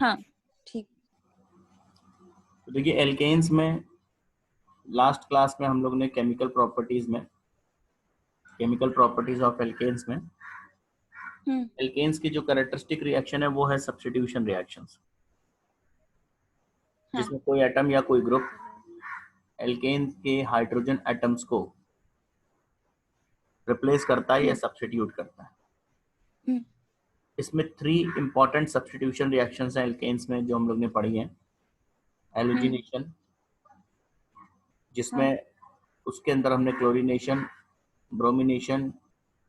हाँ ठीक। तो देखिए एल्केन्स में लास्ट क्लास में हम लोग ने केमिकल प्रॉपर्टीज ऑफ एल्केन्स में एल्केन्स की जो कैरेक्टरिस्टिक रिएक्शन है वो है सब्स्टिट्यूशन रिएक्शंस, जिसमें कोई एटम या कोई ग्रुप एल्केन के हाइड्रोजन एटम्स को रिप्लेस करता है या सब्स्टिट्यूट करता है। इसमें 3 इंपॉर्टेंट सब्स्टिट्यूशन रिएक्शंस हैं एल्केन्स में जो हम लोग ने पढ़ी हैं। हैलोजिनेशन, जिसमें उसके अंदर हमने क्लोरीनेशन, ब्रोमिनेशन,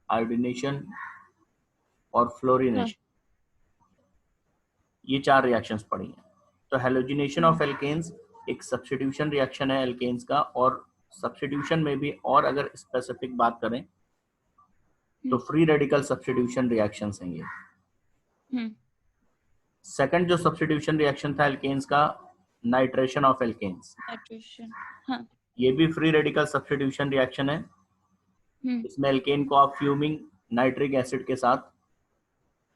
आयोडीनेशन और फ्लोरीनेशन, ये 4 रिएक्शंस पढ़ी हैं। तो हैलोजिनेशन ऑफ एल्केन्स एक सब्स्टिट्यूशन रिएक्शन है एल्केन्स का, और सब्स्टिट्यूशन में भी और अगर स्पेसिफिक बात करें तो फ्री रेडिकल सब्स्टिट्यूशन रिएक्शंस हैं ये। सेकंड जो सब्स्टिट्यूशन रिएक्शन था एल्केन्स का, नाइट्रेशन ऑफ एल्केन्स, ये भी फ्री रेडिकल सब्स्टिट्यूशन रिएक्शन है। इसमें एल्केन को आप फ्यूमिंग नाइट्रिक एसिड के साथ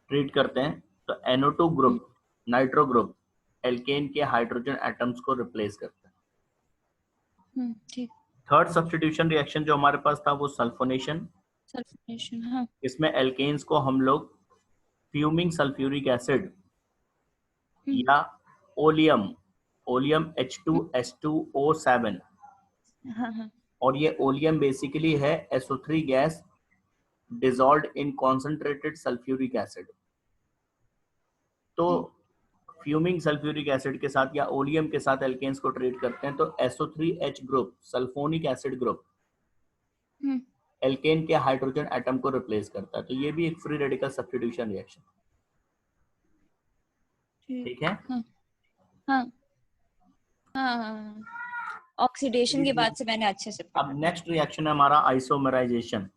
ट्रीट करते हैं तो NO2 ग्रुप, नाइट्रो ग्रुप एल्केन के हाइड्रोजन एटम्स को रिप्लेस करता है। थर्ड सब्स्टिट्यूशन रिएक्शन जो हमारे पास था वो सल्फोनेशन। इसमें एल्केन्स को हम लोग फ्यूमिंग सल्फ्यूरिक एसिड या ओलियम H2S2O7, और ये ओलियम बेसिकली है SO3 गैस डिसॉल्व्ड इन कॉन्सेंट्रेटेड सल्फ्यूरिक एसिड। तो फ्यूमिंग सल्फ्यूरिक एसिड के साथ या ओलियम के साथ एल्केन्स को ट्रीट करते हैं तो SO3H ग्रुप, सल्फोनिक एसिड ग्रुप एल्केन के हाइड्रोजन एटम को रिप्लेस करता है। तो ये भी एक फ्री रेडिकल सब्स्टिट्यूशन रिएक्शन, ठीक है। ऑक्सीडेशन के बाद से मैंने अच्छे से अब नेक्स्ट रिएक्शन है हमारा आइसोमराइजेशन।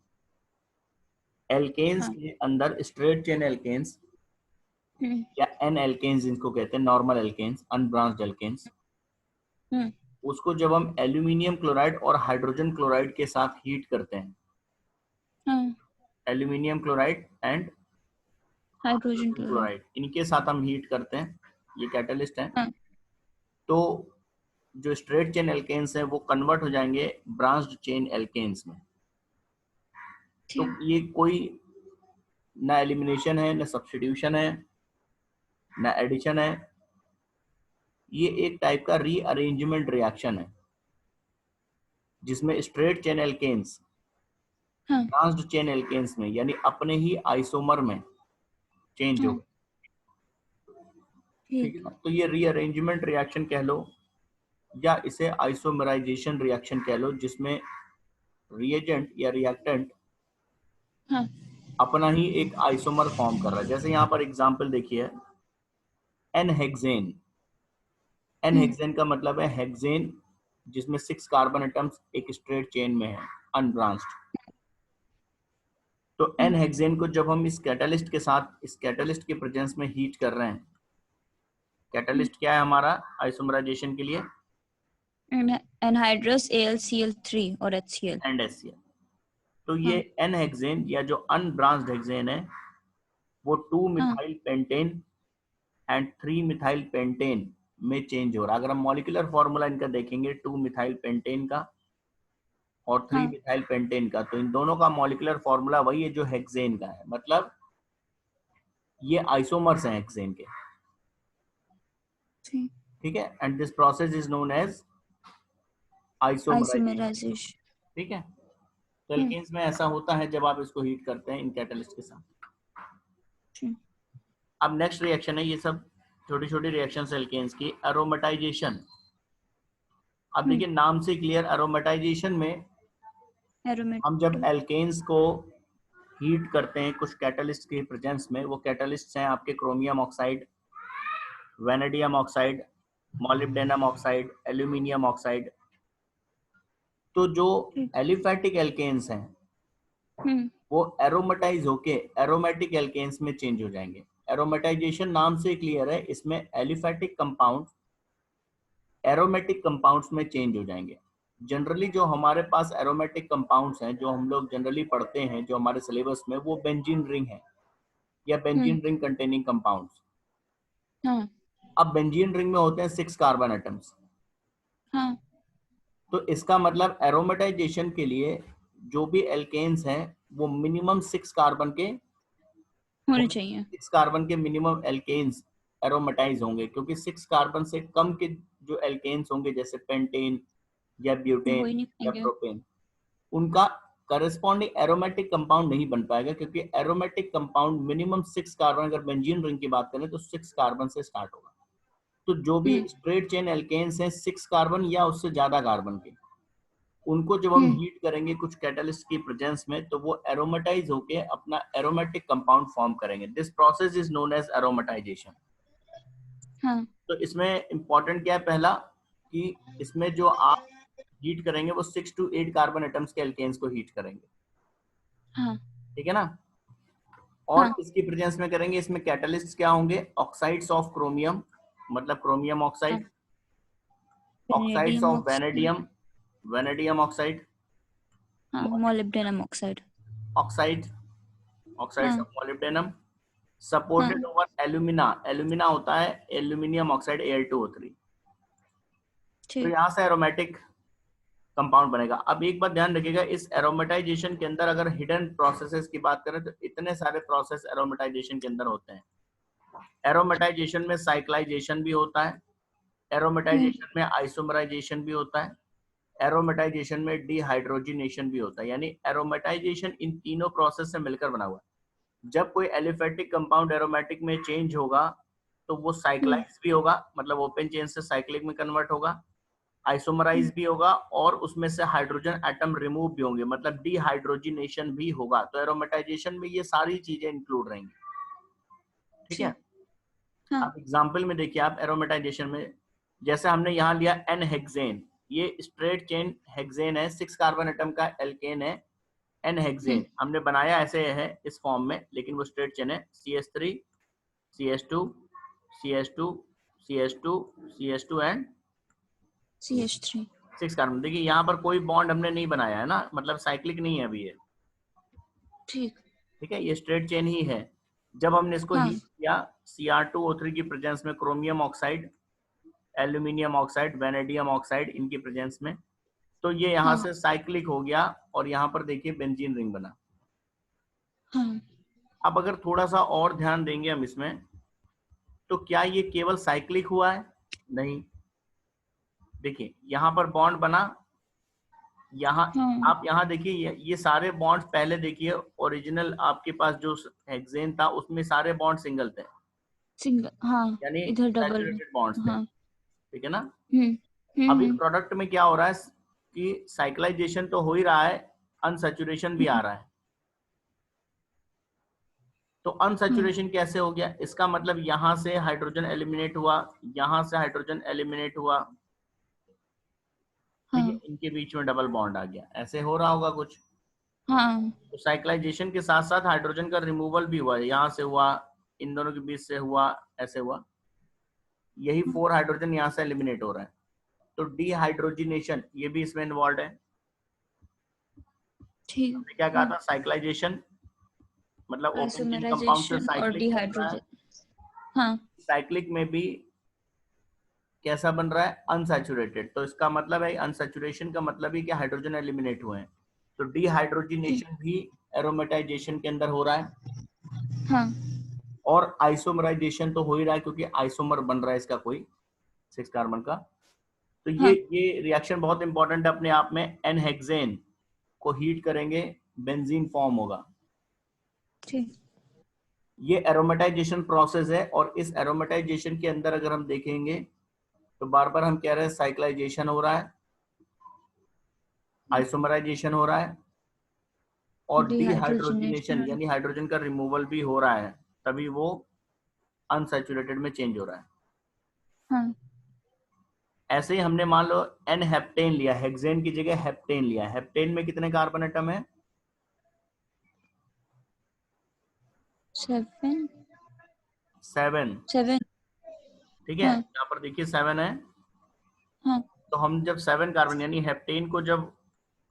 एल्केन्स के अंदर स्ट्रेट चेन एल्केन्स या N एल्केन्स जिनको कहते हैं, नॉर्मल एल्केन्स, अनब्रांच्ड एल्केन्स, उसको जब हम एल्यूमिनियम क्लोराइड और हाइड्रोजन क्लोराइड के साथ हीट करते हैं, aluminium chloride and hydrogen chloride, इनके साथ हम हीट करते हैं, ये कैटलिस्ट है। तो जो स्ट्रेट चेन एल्केन्स हैं वो कन्वर्ट हो जाएंगे ब्रांच्ड चेन एल्केन्स में। तो ये कोई ना एलिमिनेशन है, ना सब्स्टिट्यूशन है, ना एडिशन है, ये एक टाइप का रीअरेंजमेंट रिएक्शन है जिसमें straight chain alkanes branched chain alkanes में यानी अपने ही आइसोमर में चेंज हो गए, ठीक है ना। तो ये रीअरेंजमेंट रिएक्शन कह लो या इसे आइसोमराइजेशन रिएक्शन कह लो, जिसमें रिएजेंट या रिएक्टेंट अपना ही एक आइसोमर फॉर्म कर रहा है। जैसे यहाँ पर एग्जांपल देखिए, एनहेक्सेन। एनहेक्सेन का मतलब है हेक्सेन जिसमें 6 कार्बन एटम्स एक स्ट्रेट चेन में है, अनब्रांच्ड। तो एनहेक्सेन को जब हम इस कैटलिस्ट के साथ, इस कैटलिस्ट के प्रेजेंस में हीट कर रहे हैं, कैटलिस्ट क्या है हमारा आइसोमराइजेशन के लिए? एनहाइड्रस AlCl3 और HCl एंड HCl। तो ये एनहेक्सेन या जो अनब्रांच्ड हेक्सेन है वो 2 methyl pentane and 3 methyl pentane में चेंज हो रहा है। अगर हम मॉलिक्यूलर फॉर्मूला इनका देखेंगे 2 मिथाइल पेंटेन का और 3 मिथाइल पेंटेन का, तो इन दोनों का मॉलिक्यूलर फॉर्मूला वही है जो हेक्सेन का है, मतलब ये आइसोमर्स हैं हेक्सेन के, ठीक है। And this process is known as isomerisation, ठीक है। तो एल्केन्स में ऐसा होता है जब आप इसको हीट करते हैं इन कैटलिस्ट के साथ। अब नेक्स्ट रिएक्शन है, ये सब छोटी छोटी रिएक्शंस एल्केन्स की, एरोमेटाइजेशन। अब देखिए नाम से क्लियर, एरोमेटाइजेशन में हम जब एल्केन्स को हीट करते हैं कुछ कैटलिस्ट के प्रेजेंस में, वो कैटलिस्ट हैं आपके chromium oxide, vanadium oxide, molybdenum oxide, aluminium oxide. तो जो एलिफैटिक एल्केन्स हैं वो एरोमेटाइज होके एरोमेटिक एल्केन्स में चेंज हो जाएंगे। एरोमेटाइजेशन नाम से क्लियर है, इसमें एलिफैटिक कंपाउंड एरोमेटिक कंपाउंड्स में चेंज हो जाएंगे। जनरली जो हमारे पास एरोमेटिक कंपाउंड्स हैं जो हम लोग जनरली पढ़ते हैं, जो हमारे सिलेबस में, वो बेंजीन रिंग है या बेंजीन रिंग कंटेनिंग कंपाउंड्स। अब बेंजीन रिंग में होते हैं 6 कार्बन एटम्स, हाँ तो इसका मतलब एरोमेटाइजेशन के लिए जो भी एल्केन्स हैं वो मिनिमम 6 कार्बन के होने चाहिए। 6 कार्बन के मिनिमम एल्केन्स एरोमेटाइज होंगे, क्योंकि 6 कार्बन से कम के जो एल्केन्स होंगे जैसे पेंटेन या वो हो ब्यूटेन ही नहीं या पाएंगे। प्रोपेन, उनका करस्पॉन्डिंग एरोमेटिक कंपाउंड नहीं बन पाएगा, क्योंकि एरोमेटिक कंपाउंड मिनिमम 6 कार्बन, अगर बेंजीन रिंग की बात करें तो 6 कार्बन से स्टार्ट होगा। तो जो भी हम्म स्ट्रेट चेन एल्केन्स हैं 6 कार्बन या उससे ज्यादा कार्बन के, उनको जब हम हम्म हीट करेंगे कुछ कैटलिस्ट की प्रेजेंस में तो वो एरोमेटाइज होके अपना एरोमेटिक कंपाउंड फॉर्म करेंगे। This process is known as aromatisation. हाँ तो इसमें इंपॉर्टेंट क्या है, पहला कि इसमें जो आप हीट करेंगे वो 6 to 8 कार्बन एटम्स के एल्केन्स को हीट करेंगे, हाँ ठीक है ना। और हाँ इसकी प्रेजेंस में करेंगे, इसमें कैटलिस्ट क्या होंगे, ऑक्साइड्स ऑफ क्रोमियम मतलब क्रोमियम हाँ oxide, oxides vanadium of oxide. Vanadium, vanadium oxide, हाँ मोलिब्डेनम ऑक्साइड। ऑक्साइड, ऑक्साइड्स हाँ ऑफ मोलिब्डेनम, हाँ सपोर्टेड ओवर एल्यूमिना, एल्यूमिना होता है एल्यूमिनियम ऑक्साइड Al2O3। तो ठीक। यहाँ से एरोमेटिक कंपाउंड बनेगा। अब एक बात ध्यान रखिएगा, इस एरोमेटाइजेशन के अंदर अगर हिडन प्रोसेसेस की बात करें तो इतने सारे प्रोसेस एरोमेटाइजेशन के अंदर होते हैं। एरोमेटाइजेशन में साइक्लाइजेशन भी होता है, एरोमेटाइजेशन में आइसोमराइजेशन भी होता है, एरोमेटाइजेशन में डिहाइड्रोजिनेशन भी होता है। यानी एरोमेटाइजेशन इन तीनों प्रोसेस से मिलकर बना हुआ है। जब कोई एलिफेटिक कंपाउंड एरोमेटिक में चेंज होगा तो वो साइक्लाइज भी होगा, मतलब ओपन चेन से साइक्लिक में कन्वर्ट होगा, आइसोमराइज भी होगा, और उसमें से हाइड्रोजन एटम रिमूव भी होंगे, मतलब डिहाइड्रोजिनेशन भी होगा। तो एरोमेटाइजेशन में ये सारी चीजें इंक्लूड रहेंगी, ठीक है। ठीक। हाँ अब एग्जांपल में देखिए आप एरोमेटाइजेशन में, जैसे हमने यहाँ लिया एन हेक्सेन, ये स्ट्रेट चेन हेक्सेन है, 6 कार्बन एटम का एल्केन है एन हेक्सेन, हमने बनाया ऐसे है इस फॉर्म में, लेकिन वो स्ट्रेट चेन है CH3 CH2 CH2 CH2 CH2 and CH3। 6 carbon. देखिए यहाँ पर कोई बॉन्ड हमने नहीं बनाया है ना, मतलब साइक्लिक नहीं है अभी ये, ठीक। ठीक है, ये स्ट्रेट चेन ही है। जब हमने इसको हाँ हीट किया Cr2O3 की प्रेजेंस में, chromium oxide, aluminium oxide, vanadium oxide इनकी प्रेजेंस में, तो ये यहाँ हाँ से साइक्लिक हो गया और यहाँ पर देखिए बेंजीन रिंग बना। हाँ अब अगर थोड़ा सा और ध्यान देंगे हम इसमें, तो क्या ये केवल साइक्लिक हुआ है? नहीं, देखिए यहाँ पर बॉन्ड बना, यहाँ हाँ आप यहाँ देखिए ये सारे बॉन्ड्स पहले देखिए, ओरिजिनल आपके पास जो हेक्सेन था उसमें सारे बॉन्ड सिंगल थे, सिंगल। हाँ यानी इधर डबल। सैचुरेटेड बॉन्ड्स थे, हाँ। ठीक है ना। हम्म अभी हम्म। प्रोडक्ट में क्या हो रहा है कि साइक्लाइजेशन तो हो ही रहा है, अनसैचुरेशन भी आ रहा है। तो हाँ अनसैचुरेशन कैसे हो गया? इसका मतलब यहां से हाइड्रोजन एलिमिनेट हुआ, यहां से हाइड्रोजन एलिमिनेट हुआ, ठीक है, हाँ इनके बीच में डबल बॉन्ड आ गया, ऐसे हो रहा होगा कुछ। हाँ तो साइक्लाइजेशन के साथ साथ हाइड्रोजन का रिमूवल भी हुआ, यहाँ से हुआ, इन दोनों के बीच से हुआ, ऐसे हुआ, यही 4 हाइड्रोजन यहाँ से एलिमिनेट हो रहा है। तो डिहाइड्रोजिनेशन ये भी इसमें इन्वॉल्व है। ठीक। हमने क्या कहा था, साइक्लाइजेशन मतलब ओपन चेन कंपाउंड से आइसोमराइजेशन और साइक्लिक बन रहा है। डिहाइड्रोजन। हाँ साइक्लिक में भी कैसा बन रहा है, अनसैचुरेटेड। तो इसका मतलब है अनसैचुरेशन का मतलब ही कि हाइड्रोजन एलिमिनेट हुए हैं। तो ठीक। डिहाइड्रोजिनेशन भी एरोमेटाइजेशन के अंदर हो रहा है, हाँ और आइसोमराइजेशन तो हो ही रहा है क्योंकि आइसोमर बन रहा है इसका कोई 6 कार्बन का। तो हाँ ये रिएक्शन बहुत इंपॉर्टेंट है अपने आप में। एन हेक्सेन को हीट करेंगे, बेंजीन फॉर्म होगा। ठीक। ये एरोमेटाइजेशन प्रोसेस है, और इस एरोमेटाइजेशन के अंदर अगर हम देखेंगे तो बार बार हम कह रहे हैं साइक्लाइजेशन हो रहा है, आइसोमराइजेशन हो रहा है, और डिहाइड्रोजिनेशन डिहाइड्रोजनेशन। यानी हाइड्रोजन का रिमूवल भी हो रहा है, तभी वो अनसैचुरेटेड में चेंज हो रहा है। हाँ ऐसे ही हमने मान लो एन हेप्टेन लिया, हेक्सेन की जगह हेप्टेन लिया। हेप्टेन में कितने कार्बन एटम है? 7 7, 7। ठीक है, हाँ यहाँ पर देखिए 7 है। हाँ तो हम जब 7 कार्बन यानी हेप्टेन को जब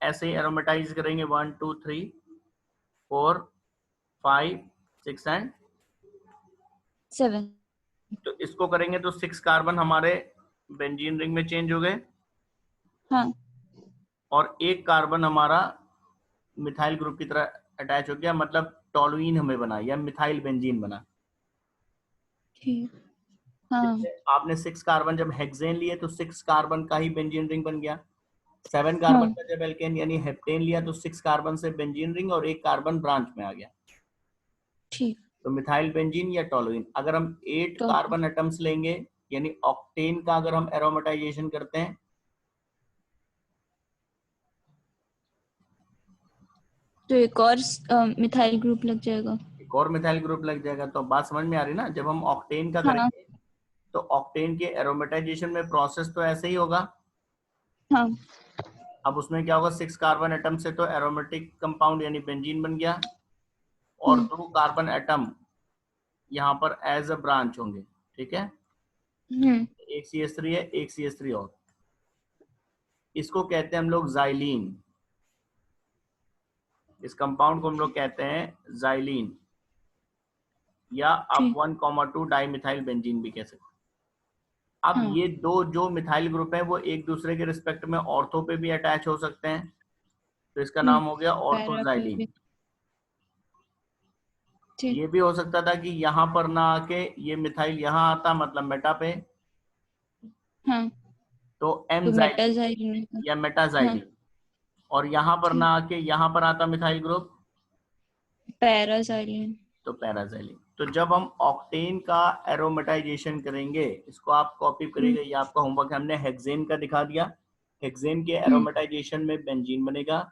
ऐसे ही एरोमेटाइज करेंगे, 1 2 3 4 5 6 एंड 7। तो इसको करेंगे तो 6 कार्बन हमारे बेंजीन रिंग में चेंज हो गए हाँ और एक कार्बन हमारा मिथाइल ग्रुप की तरह अटैच हो गया, मतलब टॉलुइन हमें बना या मिथाइल बेंजीन बना। ठीक। हाँ जैसे आपने 6 कार्बन जब हेक्सेन लिए तो 6 कार्बन का ही बेंजीन रिंग बन गया। 7 कार्बन हाँ का जब एल्केन यानी हेप्टेन लिया तो 6 कार्बन से बेंजीन रिंग और एक कार्बन ब्रांच में आ गया, ठीक। तो मिथाइल बेंजीन या टॉलुइन। अगर हम 8 तो कार्बन एटम्स लेंगे यानी ऑक्टेन का अगर हम एरोमेटाइजेशन करते हैं तो एक और मिथाइल ग्रुप लग जाएगा। एक और मिथाइल ग्रुप लग जाएगा। तो बात समझ में आ रही ना, जब हम ऑक्टेन का हाँ करेंगे तो ऑक्टेन के एरोमेटाइजेशन में प्रोसेस तो ऐसे ही होगा। हाँ अब उसमें क्या होगा, 6 कार्बन एटम से तो एरोमेटिक कंपाउंड यानी बेंजीन बन गया और 2 कार्बन एटम यहाँ पर एज अ ब्रांच होंगे, ठीक है। हम्म एक CH3 है, एक CH3 और, इसको कहते हैं हम लोग जाइलीन। इस कंपाउंड को हम लोग कहते हैं जाइलीन या आप ठीक। 1,2 डाई मिथाइल बेंजीन भी कह सकते हैं। अब हाँ ये दो जो मिथाइल ग्रुप है वो एक दूसरे के रिस्पेक्ट में ऑर्थो पे भी अटैच हो सकते हैं, तो इसका नाम हो गया पैरा पे ऑर्थोजाइलीन। भी। ठीक। ये भी हो सकता था कि यहाँ पर ना आके ये मिथाइल यहाँ आता, मतलब मेटा पे, हाँ तो तो एमजाइलीन मेटाजाइलिन का। या हाँ मेटाजाइलीन, और यहाँ पर ना ठीक। आके यहाँ पर आता मिथाइल ग्रुप पैराजाइलिन। तो पैराजाइलिन। तो जब हम ऑक्टेन का एरोमेटाइजेशन करेंगे, इसको आप कॉपी करिएगा, ये आपका होमवर्क है। हमने हेक्सेन का दिखा दिया, हेक्सेन के हम्म एरोमेटाइजेशन में बेंजीन बनेगा,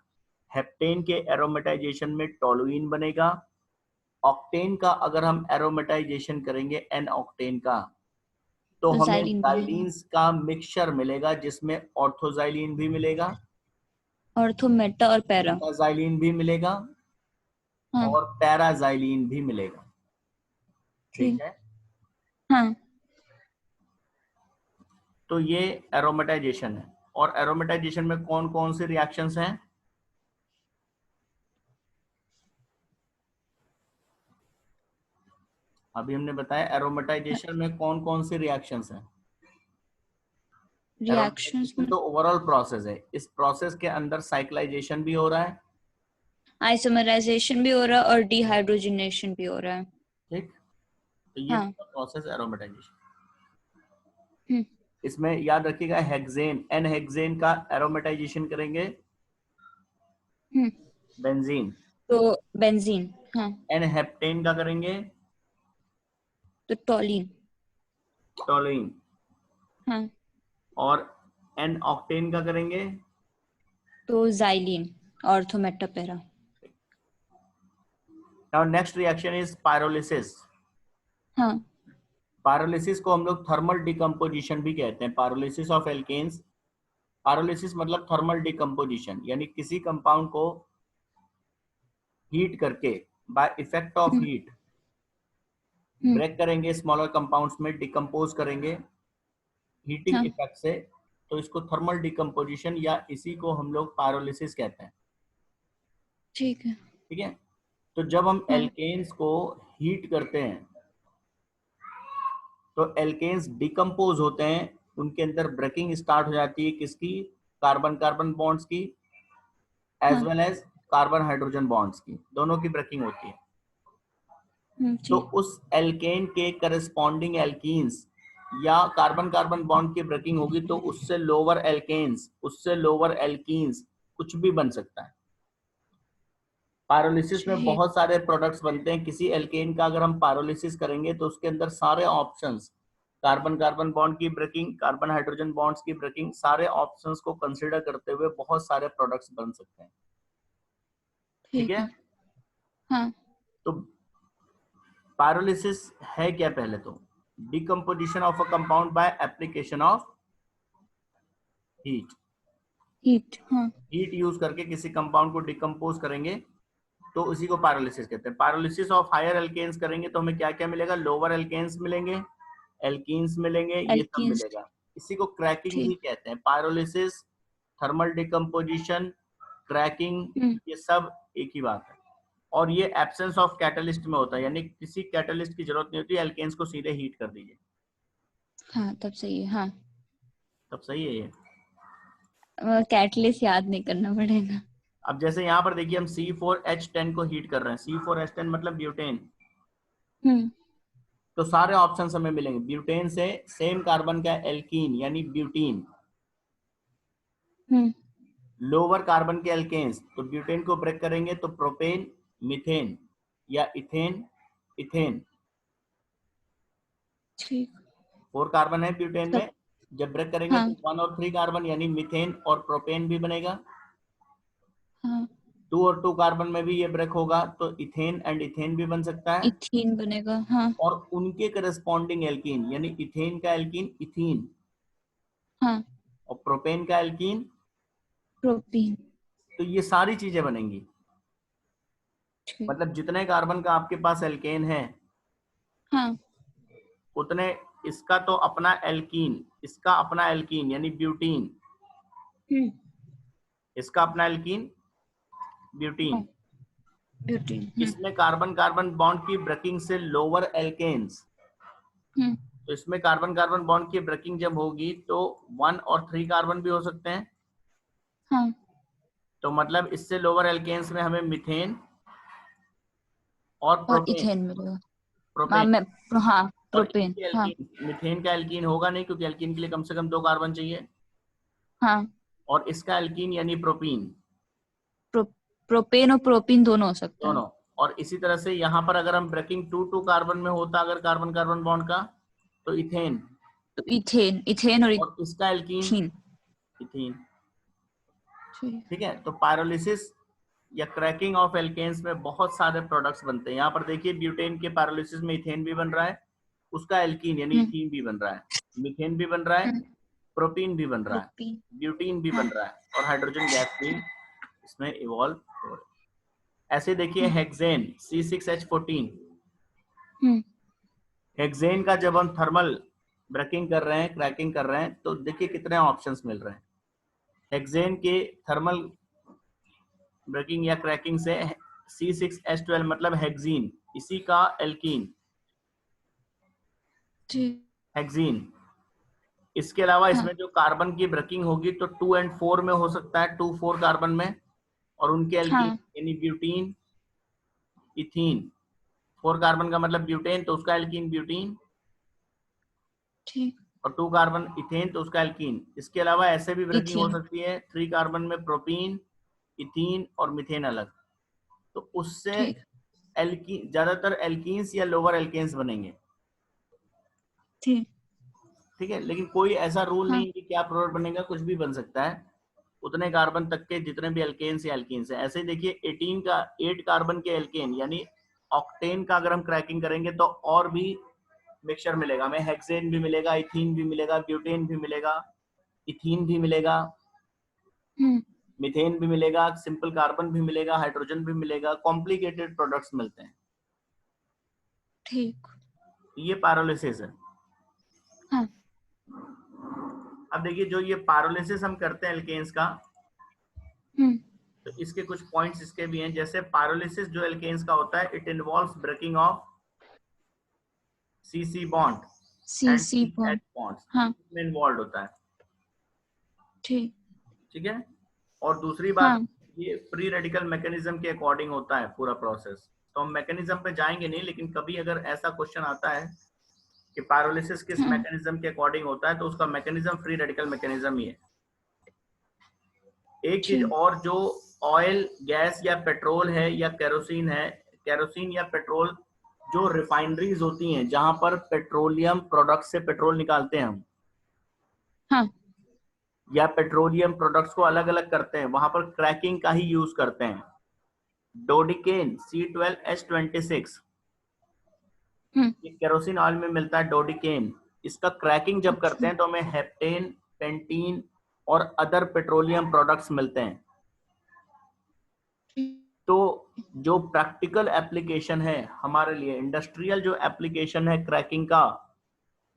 हेप्टेन के एरोमेटाइजेशन में टोलुइन बनेगा, ऑक्टेन का अगर हम एरोमेटाइजेशन करेंगे एन ऑक्टेन का तो तो हमें जाइलिन बनेगा। जाइलीन्स का मिक्सचर मिलेगा जिसमें ऑर्थोजाइलिन भी मिलेगा, ऑर्थो मेटा और पैरा। मेटाजाइलिन भी मिलेगा हाँ और पैराजाइलिन भी मिलेगा, ठीक ठीक। है। हाँ तो ये एरोमेटाइजेशन है। और एरोमेटाइजेशन में कौन कौन से रिएक्शंस हैं, अभी हमने बताया एरोमेटाइजेशन में कौन कौन से रिएक्शंस हैं। रिएक्शंस एरोमेटाइजेशन में तो ओवरऑल प्रोसेस है, इस प्रोसेस के अंदर साइक्लाइजेशन भी हो रहा है, आइसोमराइजेशन भी हो रहा है और डिहाइड्रोजनेशन भी हो रहा है। ठीक। तो ये हाँ प्रोसेस एरोमेटाइजेशन। हम्म इसमें याद रखिएगा हेक्सेन, एन हेक्सेन का एरोमेटाइजेशन करेंगे हम्म बेंजीन, तो बेंजीन। हाँ एन हेप्टेन का करेंगे तो टोलिन। टोलुइन, हाँ और एन ऑक्टेन का करेंगे तो xylene. Ortho meta para. Now next reaction is pyrolysis. हाँ पायरोलिसिस को हम लोग थर्मल डिकम्पोजिशन भी कहते हैं, पायरोलिसिस ऑफ एल्केन्स। पायरोलिसिस मतलब थर्मल डिकम्पोजिशन, यानी किसी कंपाउंड को हीट करके by effect of hmm heat hmm break करेंगे, स्मॉलर कंपाउंड्स में डिकम्पोज करेंगे हीटिंग हाँ इफेक्ट से, तो इसको थर्मल डिकम्पोजिशन या इसी को हम लोग पायरोलिसिस कहते हैं, ठीक है। ठीक है। तो जब हम हाँ एल्केन्स को हीट करते हैं तो एल्केन्स डिकम्पोज होते हैं, उनके अंदर ब्रेकिंग स्टार्ट हो जाती है, किसकी, कार्बन कार्बन बॉन्ड्स की एज हाँ well as carbon hydrogen bonds की, दोनों की ब्रेकिंग होती है। तो ठीक। उस एल्केन के करस्पॉन्डिंग एल्कीन्स या कार्बन कार्बन बॉन्ड की ब्रेकिंग होगी तो उससे लोअर एल्केन्स, उससे लोअर एल्कीन्स कुछ भी बन सकता है। पायरोलिसिस में ठीक। बहुत सारे प्रोडक्ट्स बनते हैं, किसी एल्केन का अगर हम पायरोलिसिस करेंगे तो उसके अंदर सारे ऑप्शंस, कार्बन कार्बन बॉन्ड की ब्रेकिंग, कार्बन हाइड्रोजन बॉन्ड्स की ब्रेकिंग, सारे ऑप्शंस को कंसीडर करते हुए बहुत सारे प्रोडक्ट्स बन सकते हैं, ठीक ठीक है। है। हाँ तो पायरोलिसिस है क्या, पहले तो decomposition of a compound by application of heat. Heat. हाँ हीट यूज करके किसी कंपाउंड को डिकम्पोज करेंगे तो उसी को पायरोलिसिस कहते हैं। पायरोलिसिस ऑफ हायर एल्केन्स करेंगे तो हमें क्या क्या मिलेगा, लोअर एल्केन्स मिलेंगे, एल्कीन्स मिलेंगे, ये सब एल्कीन्स। मिलेगा। इसी को क्रैकिंग भी ठीक। कहते हैं। पायरोलिसिस, थर्मल डिकम्पोजिशन, क्रैकिंग, ये सब एक ही बात है। और ये एब्सेंस ऑफ कैटलिस्ट में होता है, यानी किसी कैटलिस्ट की जरूरत नहीं होती, एल्केन्स को सीधे हीट कर दीजिए। हाँ तब सही है। हाँ तब सही है ये। कैटलिस्ट याद नहीं करना पड़ेगा। अब जैसे यहाँ पर देखिए हम C4H10 को हीट कर रहे हैं, C4H10 मतलब ब्यूटेन, हम्म तो सारे ऑप्शन हमें मिलेंगे। ब्यूटेन से सेम कार्बन का एल्कीन यानी ब्यूटीन, हम्म लोअर कार्बन के एल्केन्स, तो ब्यूटेन को ब्रेक करेंगे तो प्रोपेन, मीथेन या इथेन, इथेन। ठीक। 4 कार्बन है ब्यूटेन तब में, जब ब्रेक करेंगे तो हाँ 1 और 3 कार्बन यानी मीथेन और प्रोपेन भी बनेगा। हाँ 2 और 2 कार्बन में भी ये ब्रेक होगा तो इथेन एंड इथेन भी बन सकता है। इथीन बनेगा। हाँ और उनके करस्पॉन्डिंग एल्कीन यानी इथेन का एल्कीन इथीन हाँ और प्रोपेन का एल्कीन, प्रोपीन। तो ये सारी चीजें बनेंगी। ठीक। मतलब जितने कार्बन का आपके पास एल्केन है हाँ उतने इसका तो अपना एल्कीन, इसका अपना एल्कीन यानी ब्यूटीन, हम्म इसका अपना एल्कीन ब्यूटीन। हाँ ब्यूटीन। इसमें कार्बन कार्बन बॉन्ड की ब्रेकिंग से लोअर एल्केन्स, हम्म तो इसमें कार्बन कार्बन बॉन्ड की ब्रेकिंग जब होगी तो 1 और 3 कार्बन भी हो सकते हैं। हाँ तो मतलब इससे लोअर एल्केन्स में हमें मिथेन और और प्रोपेन, इथेन मिलेगा। हाँ प्रोपेन मैं हाँ और प्रोपेन। इसके हाँ एल्कीन, मिथेन का एल्कीन होगा नहीं क्योंकि एल्कीन के लिए कम से कम 2 कार्बन चाहिए, हाँ और इसका एल्कीन यानी प्रोपीन, प्रो, प्रोपेन और प्रोपीन दोनों हो सकता है। दोनों। और इसी तरह से यहाँ पर अगर हम ब्रेकिंग 2 कार्बन में होता अगर कार्बन कार्बन बॉन्ड का, तो इथेन, तो इथेन, इथेन और और इसका एल्कीन इथीन। इथीन। ठीक। ठीक है, तो पायरोलिसिस या क्रैकिंग ऑफ एल्केन्स में बहुत सारे प्रोडक्ट्स बनते हैं। यहाँ पर देखिए ब्यूटेन के पायरोलिसिस में इथेन भी बन रहा है, उसका एल्कीन यानी हम्म इथीन भी बन रहा है, मीथेन भी बन रहा है, हम्म प्रोपीन भी बन रहा है, प्रोपीन। ब्यूटीन भी बन हाँ रहा है, और हाइड्रोजन गैस भी इसमें इवॉल्व हो रही है। ऐसे देखिए हम्म हेक्सेन C6H14, हम्म हेक्सेन का जब हम थर्मल ब्रेकिंग कर रहे हैं, क्रैकिंग कर रहे हैं, तो देखिए कितने ऑप्शंस मिल रहे हैं। हेक्सेन के थर्मल ब्रेकिंग या क्रैकिंग से C6H12 मतलब हेक्सीन, इसी का एल्कीन ठीक। हेक्सीन। इसके अलावा हाँ इसमें जो कार्बन की ब्रेकिंग होगी तो 2 और 4 में हो सकता है, 2 4 कार्बन में, और उनके एल्कीन हाँ यानी ब्यूटीन, इथीन। 4 कार्बन का मतलब ब्यूटेन तो उसका एल्कीन ब्यूटीन, ठीक। और 2 कार्बन इथेन तो उसका एल्कीन। इसके अलावा ऐसे भी ब्रेकिंग हो इथेन। सकती है 3 कार्बन में प्रोपीन, इथीन और मीथेन अलग, तो उससे ठीक। एल्कीन, ज्यादातर एल्कीन्स या लोअर एल्केन्स बनेंगे। ठीक। ठीक है, लेकिन कोई ऐसा रूल हाँ नहीं कि क्या प्रोडक्ट बनेगा, कुछ भी बन सकता है उतने कार्बन तक के जितने भी एल्केन्स या एल्कीन्स है। ऐसे ही देखिए 18 का 8 कार्बन के एल्केन यानी ऑक्टेन का अगर हम क्रैकिंग करेंगे तो और भी मिक्सचर मिलेगा हमें, हेक्सेन भी मिलेगा, इथीन भी मिलेगा, ब्यूटेन भी मिलेगा, इथीन भी मिलेगा, हम्म मीथेन भी मिलेगा, सिंपल कार्बन भी मिलेगा, हाइड्रोजन भी मिलेगा, कॉम्प्लिकेटेड प्रोडक्ट्स मिलते हैं। ठीक। ये पायरोलिसिस है। हाँ अब देखिए जो ये पायरोलिसिस हम करते हैं एल्केन्स का, हम्म तो इसके कुछ पॉइंट्स इसके भी हैं। जैसे पायरोलिसिस जो एल्केन्स का होता है, it involves breaking of CC bond C and C CH bond. Bonds, हाँ इसमें इन्वॉल्व होता है। ठीक। ठीक है, और दूसरी बात, हाँ ये फ्री रेडिकल मैकेनिज्म के अकॉर्डिंग होता है पूरा प्रोसेस। तो हम मैकेनिज्म पे जाएंगे नहीं, लेकिन कभी अगर ऐसा क्वेश्चन आता है कि पायरोलिसिस किस हाँ मैकेनिज्म के अकॉर्डिंग होता है, तो उसका मैकेनिज्म फ्री रेडिकल मैकेनिज्म ही है। एक चीज ठीक। और, जो ऑयल, गैस या पेट्रोल है या केरोसिन है, केरोसिन या पेट्रोल जो रिफाइनरीज होती हैं जहां पर पेट्रोलियम प्रोडक्ट से पेट्रोल निकालते हैं हम, हाँ या पेट्रोलियम प्रोडक्ट्स को अलग अलग करते हैं, वहां पर क्रैकिंग का ही यूज करते हैं। डोडिकेन C12H26, ये केरोसिन ऑयल में मिलता है डोडिकेन। इसका क्रैकिंग जब करते अच्छा। हैं तो हमें हेप्टेन, पेंटीन और अदर पेट्रोलियम प्रोडक्ट्स मिलते हैं। ठीक। तो जो प्रैक्टिकल एप्लीकेशन है हमारे लिए, इंडस्ट्रियल जो एप्लीकेशन है क्रैकिंग का,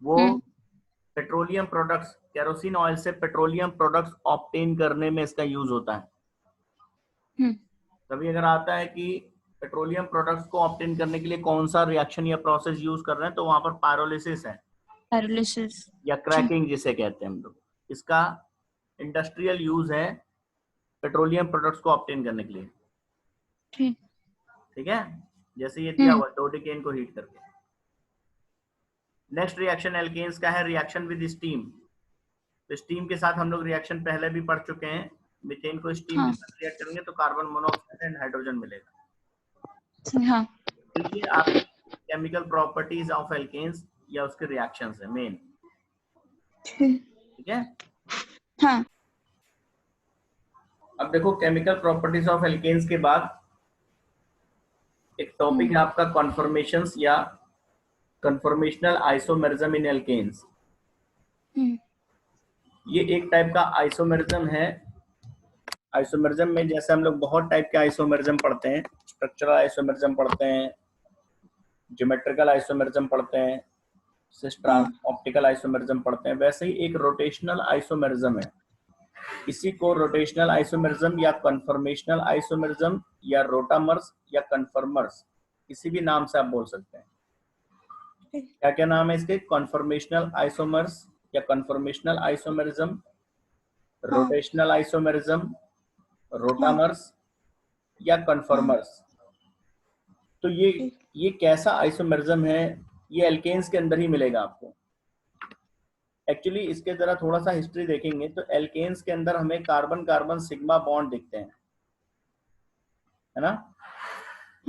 वो हम्म पेट्रोलियम प्रोडक्ट्स, केरोसिन ऑयल से पेट्रोलियम प्रोडक्ट्स ऑब्टेन करने में इसका यूज होता है। हम्म तभी अगर आता है कि पेट्रोलियम प्रोडक्ट्स को ऑब्टेन करने के लिए कौन सा रिएक्शन या प्रोसेस यूज कर रहे हैं, तो वहां पर पायरोलिसिस है। Pyrolysis. या क्रैकिंग जिसे कहते हैं हम लोग, इसका इंडस्ट्रियल यूज है पेट्रोलियम प्रोडक्ट्स को ऑब्टेन करने के लिए। ठीक। ठीक है, जैसे ये दिया हुआ डोडेकेन को हीट करके। नेक्स्ट रिएक्शन एल्केन्स का है रिएक्शन विद स्टीम। तो स्टीम के साथ हम लोग रिएक्शन पहले भी पढ़ चुके हैं। मीथेन को स्टीम के साथ रिएक्ट करेंगे तो कार्बन मोनोऑक्साइड एंड हाइड्रोजन मिलेगा। हाँ। ये आपकी केमिकल प्रॉपर्टीज ऑफ एल्केन्स या उसके रिएक्शंस है मेन। ठीक है। हाँ। अब देखो केमिकल प्रॉपर्टीज ऑफ एल्केन्स के बाद एक टॉपिक है आपका कॉन्फॉर्मेशंस या कन्फॉर्मेशनल आइसोमेरिज्म इन एल्केन्स। ये एक टाइप का आइसोमेरिज्म है। आइसोमेरिज्म में जैसे हम लोग बहुत टाइप के आइसोमेरिज्म पढ़ते हैं, स्ट्रक्चरल आइसोमेरिज्म पढ़ते हैं, ज्योमेट्रिकल आइसोमेरिज्म पढ़ते हैं, ऑप्टिकल आइसोमेरिज्म पढ़ते हैं, वैसे ही एक रोटेशनल आइसोमेरिज्म है। इसी को रोटेशनल आइसोमेरिज्म या कन्फॉर्मेशनल आइसोमेरिज्म या रोटामर्स या कन्फर्मर्स किसी भी नाम से आप बोल सकते हैं। क्या क्या नाम है इसके? कन्फॉर्मेशनल आइसोमर्स या conformational isomerism, rotational isomerism, rotamers या कन्फर्मर्स। तो ये कैसा आइसोमेरिज्म है? ये एल्केन्स के अंदर ही मिलेगा आपको। एक्चुअली इसके जरा थोड़ा सा हिस्ट्री देखेंगे तो एल्केन्स के अंदर हमें कार्बन कार्बन सिग्मा बॉन्ड दिखते हैं, है ना?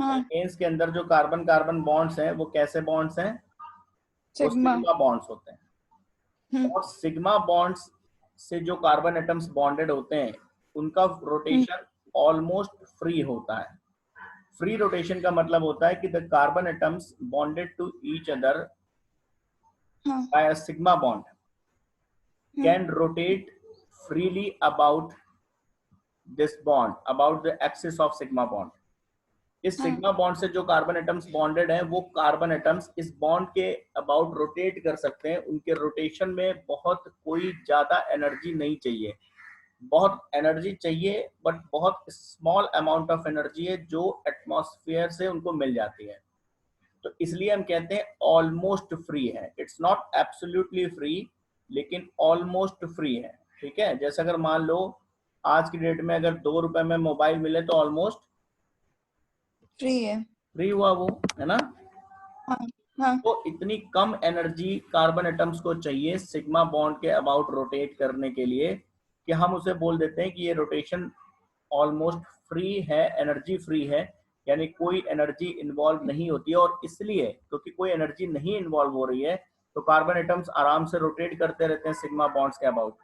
एल्केन्स के अंदर जो कार्बन कार्बन बॉन्ड्स हैं वो कैसे बॉन्ड्स हैं? वो सिग्मा बॉन्ड्स होते हैं। और सिग्मा बॉन्ड्स से जो कार्बन एटम्स बॉन्डेड होते हैं उनका रोटेशन ऑलमोस्ट फ्री होता है। फ्री रोटेशन का मतलब होता है कि the carbon atoms bonded to each other by a sigma bond can rotate freely about this bond, about the axis of sigma bond. इस सिग्मा बॉन्ड से जो कार्बन एटम्स बॉन्डेड हैं वो कार्बन एटम्स इस बॉन्ड के about rotate कर सकते हैं। उनके रोटेशन में बहुत कोई ज्यादा एनर्जी नहीं चाहिए, बहुत एनर्जी चाहिए बट बहुत स्मॉल अमाउंट ऑफ एनर्जी है जो एटमॉस्फेयर से उनको मिल जाती है। तो इसलिए हम कहते हैं ऑलमोस्ट फ्री है। इट्स नॉट एब्सोल्युटली फ्री लेकिन ऑलमोस्ट फ्री है। ठीक है, जैसे अगर मान लो आज की डेट में अगर 2 रुपए में मोबाइल मिले तो ऑलमोस्ट फ्री है, फ्री हुआ वो, है ना? हाँ। तो इतनी कम एनर्जी कार्बन एटम्स को चाहिए सिग्मा बॉन्ड के अबाउट रोटेट करने के लिए कि हम उसे बोल देते हैं कि ये रोटेशन ऑलमोस्ट फ्री है, एनर्जी फ्री है, यानी कोई एनर्जी इन्वॉल्व नहीं होती है। और इसलिए क्योंकि कोई एनर्जी नहीं इन्वॉल्व हो रही है तो कार्बन एटम्स आराम से रोटेट करते रहते हैं सिग्मा बॉन्ड्स के अबाउट।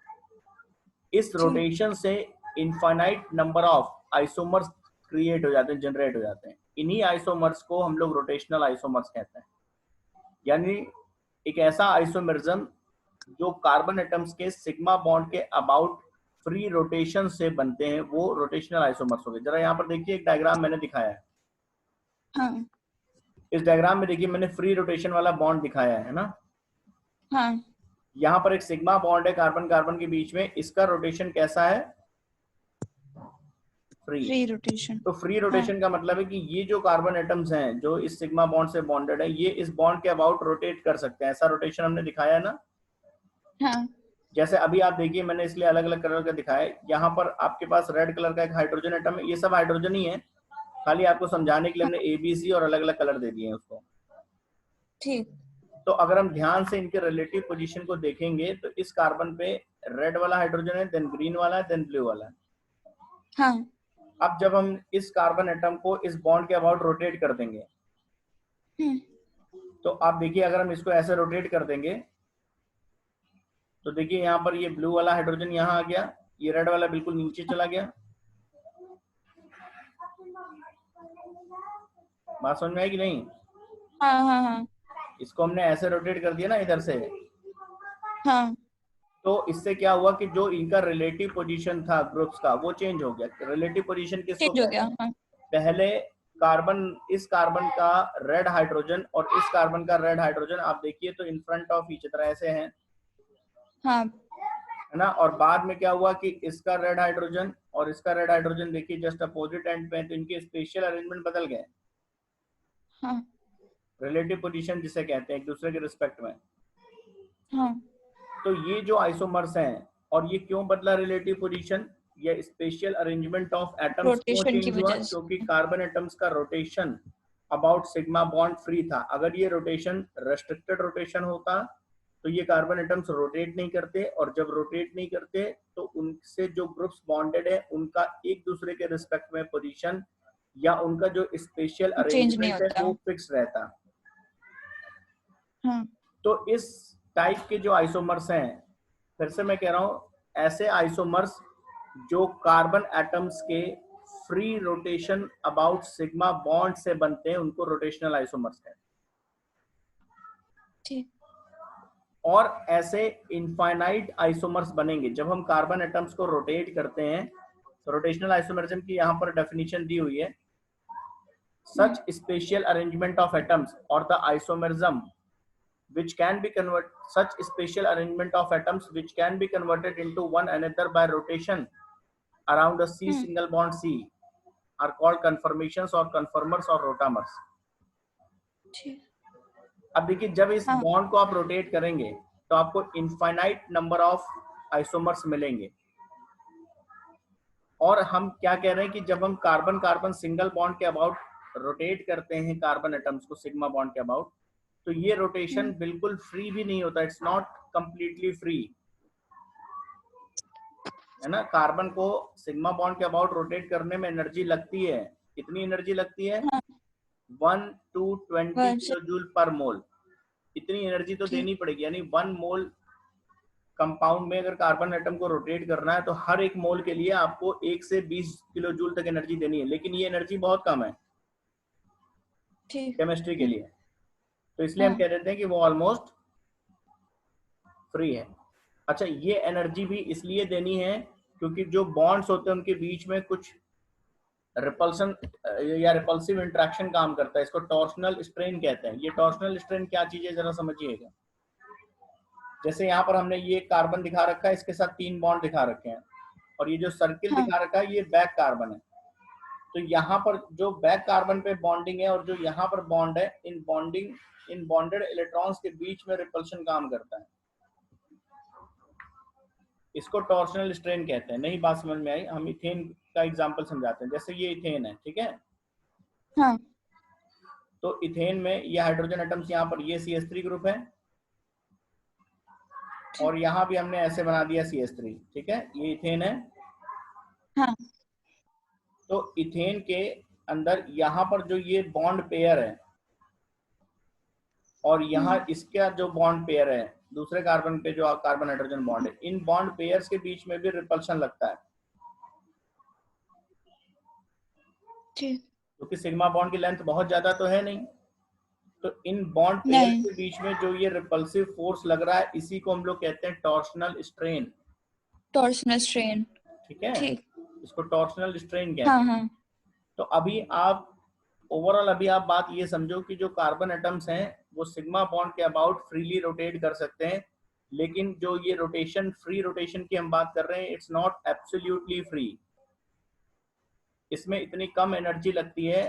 इस रोटेशन से infinite number of isomers create हो जाते हैं, जनरेट हो जाते हैं। इन्हीं आइसोमर्स को हम लोग रोटेशनल आइसोमर्स कहते हैं। यानी एक ऐसा आइसोमेरिज्म जो कार्बन एटम्स के सिग्मा बॉन्ड के अबाउट फ्री रोटेशन से बनते हैं वो रोटेशनल आइसोमर्स हो गए। जरा यहाँ पर देखिए एक डायग्राम मैंने दिखाया है। हाँ। इस डायग्राम में देखिए मैंने फ्री रोटेशन वाला बॉन्ड दिखाया है ना? हाँ। यहाँ पर एक सिग्मा बॉन्ड है कार्बन कार्बन के बीच में, इसका रोटेशन कैसा है? Free rotation. तो फ्री रोटेशन का मतलब है कि ये जो कार्बन एटम्स हैं जो इस सिग्मा बॉन्ड से बॉन्डेड है ये इस बॉन्ड के अबाउट रोटेट कर सकते हैं। ऐसा रोटेशन हमने दिखाया है ना? हाँ। जैसे अभी आप देखिए मैंने इसलिए अलग अलग कलर का दिखाया है। यहाँ पर आपके पास रेड कलर का एक हाइड्रोजन एटम है, ये सब हाइड्रोजन ही है, खाली आपको समझाने के लिए हमने ABC और अलग अलग कलर दे दिए हैं उसको। ठीक। तो अगर हम ध्यान से इनके रिलेटिव पोजीशन को देखेंगे तो इस कार्बन पे रेड वाला हाइड्रोजन है, देन ग्रीन वाला है, देन ब्लू वाला है। हाँ। अब जब हम इस कार्बन एटम को इस बॉन्ड के अबाउट रोटेट कर देंगे तो आप देखिए अगर हम इसको ऐसे रोटेट कर देंगे तो देखिए यहाँ पर ये ब्लू वाला हाइड्रोजन यहाँ आ गया, ये रेड वाला बिल्कुल नीचे चला गया। बात समझ में आई कि नहीं? हाँ हाँ हाँ। इसको हमने ऐसे रोटेट कर दिया ना इधर से, हाँ। तो इससे क्या हुआ कि जो इनका रिलेटिव पोजीशन था ग्रुप्स का वो चेंज हो गया। रिलेटिव पोजीशन किसको? चेंज हो गया। हाँ। पहले कार्बन, इस कार्बन का रेड हाइड्रोजन और इस कार्बन का रेड हाइड्रोजन आप देखिए तो in front of each other ऐसे हैं, हाँ, है ना? और बाद में क्या हुआ कि इसका रेड हाइड्रोजन और इसका रेड हाइड्रोजन देखिए जस्ट अपोजिट एंड पे, तो इनके स्पेशल अरेंजमेंट बदल गए। हाँ। रिलेटिव पोजीशन जिसे कहते हैं एक दूसरे के रिस्पेक्ट में। हाँ तो ये जो आइसोमर्स हैं, और ये क्यों बदला रिलेटिव पोजीशन, या स्पेशल अरेंजमेंट ऑफ एटम्स क्यों रोटेशन की चेंज हुआ, वजह क्योंकि से। कार्बन एटम्स का rotation about sigma bond free था। अगर ये रोटेशन रेस्ट्रिक्टेड रोटेशन होता तो ये कार्बन एटम्स रोटेट नहीं करते, और जब रोटेट नहीं करते तो उनसे जो ग्रुप्स बॉन्डेड है उनका एक दूसरे के रिस्पेक्ट में पोजीशन या उनका जो स्पेशल चेंज नहीं अरेंजमेंट है होता। वो फिक्स रहता। हाँ तो इस टाइप के जो आइसोमर्स हैं, फिर से मैं कह रहा हूं, ऐसे आइसोमर्स जो कार्बन एटम्स के free rotation about sigma bond से बनते हैं उनको रोटेशनल आइसोमर्स कहते हैं। ठीक। और ऐसे इनफाइनाइट आइसोमर्स बनेंगे जब हम कार्बन एटम्स को रोटेट करते हैं। तो रोटेशनल आइसोमरिज्म की यहाँ पर डेफिनेशन दी हुई है, such special arrangement of atoms और the isomerism which can be converted, such special arrangement of atoms which can be converted into one another by rotation around a C single bond C are called conformations or conformers or rotamers. ठीक। अब देखिए, जब इस हाँ bond को आप rotate करेंगे तो आपको इनफाइनाइट नंबर ऑफ आइसोमर्स मिलेंगे। और हम क्या कह रहे हैं कि जब हम कार्बन कार्बन सिंगल बॉन्ड के अबाउट रोटेट करते हैं कार्बन एटम्स को सिग्मा बॉन्ड के अबाउट, तो ये रोटेशन बिल्कुल फ्री भी नहीं होता, इट्स नॉट कंप्लीटली फ्री, है ना। कार्बन को सिग्मा बॉन्ड के अबाउट रोटेट करने में एनर्जी लगती है। कितनी एनर्जी लगती है? हाँ 1 to 20 वन से। किलो जूल पर मोल। इतनी एनर्जी तो ठीक। देनी पड़ेगी, यानी 1 मोल कंपाउंड में अगर कार्बन एटम को रोटेट करना है तो हर एक मोल के लिए आपको 1 से 20 किलो जूल तक एनर्जी देनी है, लेकिन ये एनर्जी बहुत कम है ठीक। केमिस्ट्री के लिए। तो इसलिए हम हाँ कह देते हैं कि वो ऑलमोस्ट फ्री है। अच्छा, ये एनर्जी भी इसलिए देनी है क्योंकि जो बॉन्ड्स होते हैं उनके बीच में कुछ रिपल्सन या रिपल्सिव इंटरेक्शन काम करता है, इसको टॉर्शनल स्ट्रेन कहते हैं। ये टॉर्शनल स्ट्रेन क्या चीज है जरा समझिएगा। जैसे यहाँ पर हमने ये कार्बन दिखा रखा है, इसके साथ 3 बॉन्ड दिखा रखे हैं, और ये जो सर्किल हाँ दिखा रखा है ये बैक कार्बन है। तो यहाँ पर जो बैक कार्बन पे बॉन्डिंग है और जो यहाँ पर बॉन्ड है, इन बॉन्डेड इलेक्ट्रॉन्स के बीच में रिपल्शन काम करता है, इसको टॉर्शनल स्ट्रेन कहते हैं। नहीं बात समझ में आई? हम इथेन का एग्जांपल समझाते हैं। जैसे ये इथेन है, ठीक है। हाँ तो इथेन में ये हाइड्रोजन एटम्स, यहाँ पर ये CH3 ग्रुप है, और यहाँ भी हमने ऐसे बना दिया CH3, ठीक है। ये इथेन है। हाँ तो इथेन के अंदर यहाँ पर जो ये बॉन्ड पेयर है और यहाँ इसका जो बॉन्ड पेयर है दूसरे कार्बन पे जो कार्बन हाइड्रोजन बॉन्ड है, इन बॉन्ड पेयर्स के बीच में भी रिपल्शन लगता है, ठीक। क्योंकि सिग्मा बॉन्ड की लेंथ बहुत ज्यादा तो है नहीं। तो इन बॉन्ड पेयर्स नहीं। के बीच में जो ये रिपल्सिव फोर्स लग रहा है, इसी को हम लोग कहते हैं टॉर्शनल स्ट्रेन, टॉर्शनल स्ट्रेन। ठीक है। ठीक। इसको टॉर्शनल स्ट्रेन कहते हाँ हैं। हाँ तो अभी आप ओवरऑल अभी आप बात ये समझो कि जो कार्बन एटम्स हैं वो सिग्मा बॉन्ड के अबाउट फ्रीली रोटेट कर सकते हैं, लेकिन जो ये रोटेशन, फ्री रोटेशन की हम बात कर रहे हैं, इट्स नॉट एब्सोल्युटली फ्री। इसमें इतनी कम एनर्जी लगती है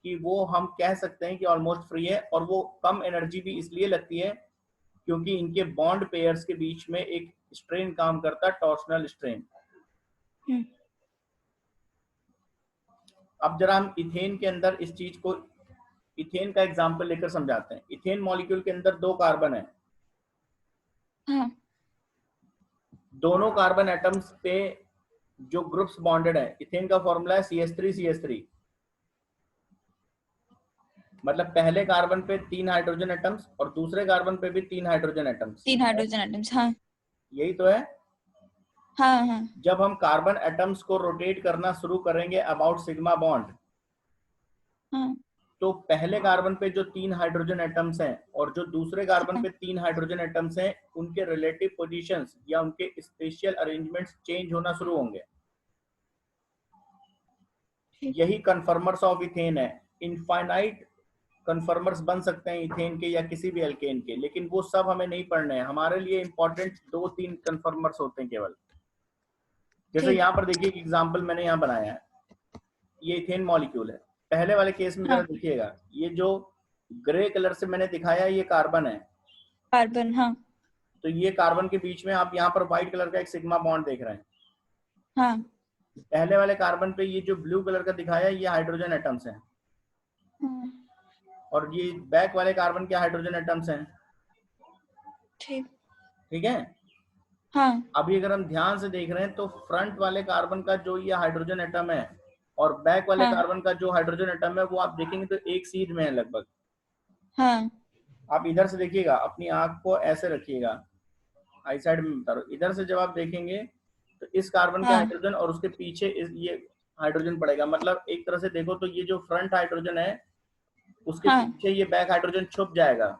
कि वो हम कह सकते हैं कि ऑलमोस्ट फ्री है। और वो कम एनर्जी भी इसलिए लगती है क्योंकि इनके बॉन्ड पेयर्स के बीच में एक स्ट्रेन काम करता है, टॉर्शनल स्ट्रेन। अब जरा हम इथेन के अंदर इस चीज को, इथेन का एग्जांपल लेकर समझाते हैं। इथेन मॉलिक्यूल के अंदर 2 कार्बन है। हाँ दोनों कार्बन एटम्स पे जो ग्रुप्स बॉन्डेड है, इथेन का फॉर्मूला है CH3CH3। मतलब पहले कार्बन पे 3 हाइड्रोजन एटम्स और दूसरे कार्बन पे भी 3 हाइड्रोजन एटम्स। 3 hydrogen atoms. हाँ यही तो है। हाँ हाँ जब हम कार्बन एटम्स को रोटेट करना शुरू करेंगे अबाउट सिग्मा बॉन्ड, हाँ तो पहले कार्बन पे जो 3 हाइड्रोजन एटम्स हैं और जो दूसरे कार्बन पे 3 हाइड्रोजन एटम्स हैं, उनके रिलेटिव पोजीशंस या उनके स्पेशल अरेंजमेंट्स चेंज होना शुरू होंगे। यही कन्फर्मर्स ऑफ इथेन है। इनफाइनाइट कन्फर्मर्स बन सकते हैं इथेन के या किसी भी एल्केन के, लेकिन वो सब हमें नहीं पढ़ने हैं। हमारे लिए इंपॉर्टेंट 2-3 कन्फर्मर्स होते हैं केवल। जैसे यहाँ पर देखिए एग्जांपल मैंने यहाँ बनाया है, ये इथेन मॉलिक्यूल है। पहले वाले केस में जरा देखिएगा, ये जो ग्रे कलर से मैंने दिखाया ये कार्बन है, कार्बन। हाँ तो ये कार्बन के बीच में आप यहाँ पर व्हाइट कलर का एक सिग्मा बॉन्ड देख रहे हैं। हाँ। पहले वाले कार्बन पे ये जो ब्लू कलर का दिखाया ये हाइड्रोजन एटम्स हैं, हाँ। और ये बैक वाले कार्बन के हाइड्रोजन एटम्स हैं। ठीक। ठीक है। हाँ। अभी अगर हम ध्यान से देख रहे हैं तो फ्रंट वाले कार्बन का जो ये हाइड्रोजन एटम है और बैक वाले हाँ। कार्बन का जो हाइड्रोजन एटम है वो आप देखेंगे तो एक सीध में है लगभग। हाँ। आप इधर से देखिएगा, अपनी आंख को ऐसे रखिएगा, आई साइड में बता रहा हूं, इधर से जब आप देखेंगे तो इस कार्बन के हाँ। हाइड्रोजन और उसके पीछे ये हाइड्रोजन पड़ेगा। मतलब एक तरह से देखो तो ये जो फ्रंट हाइड्रोजन है उसके हाँ। पीछे ये बैक हाइड्रोजन छुप जाएगा।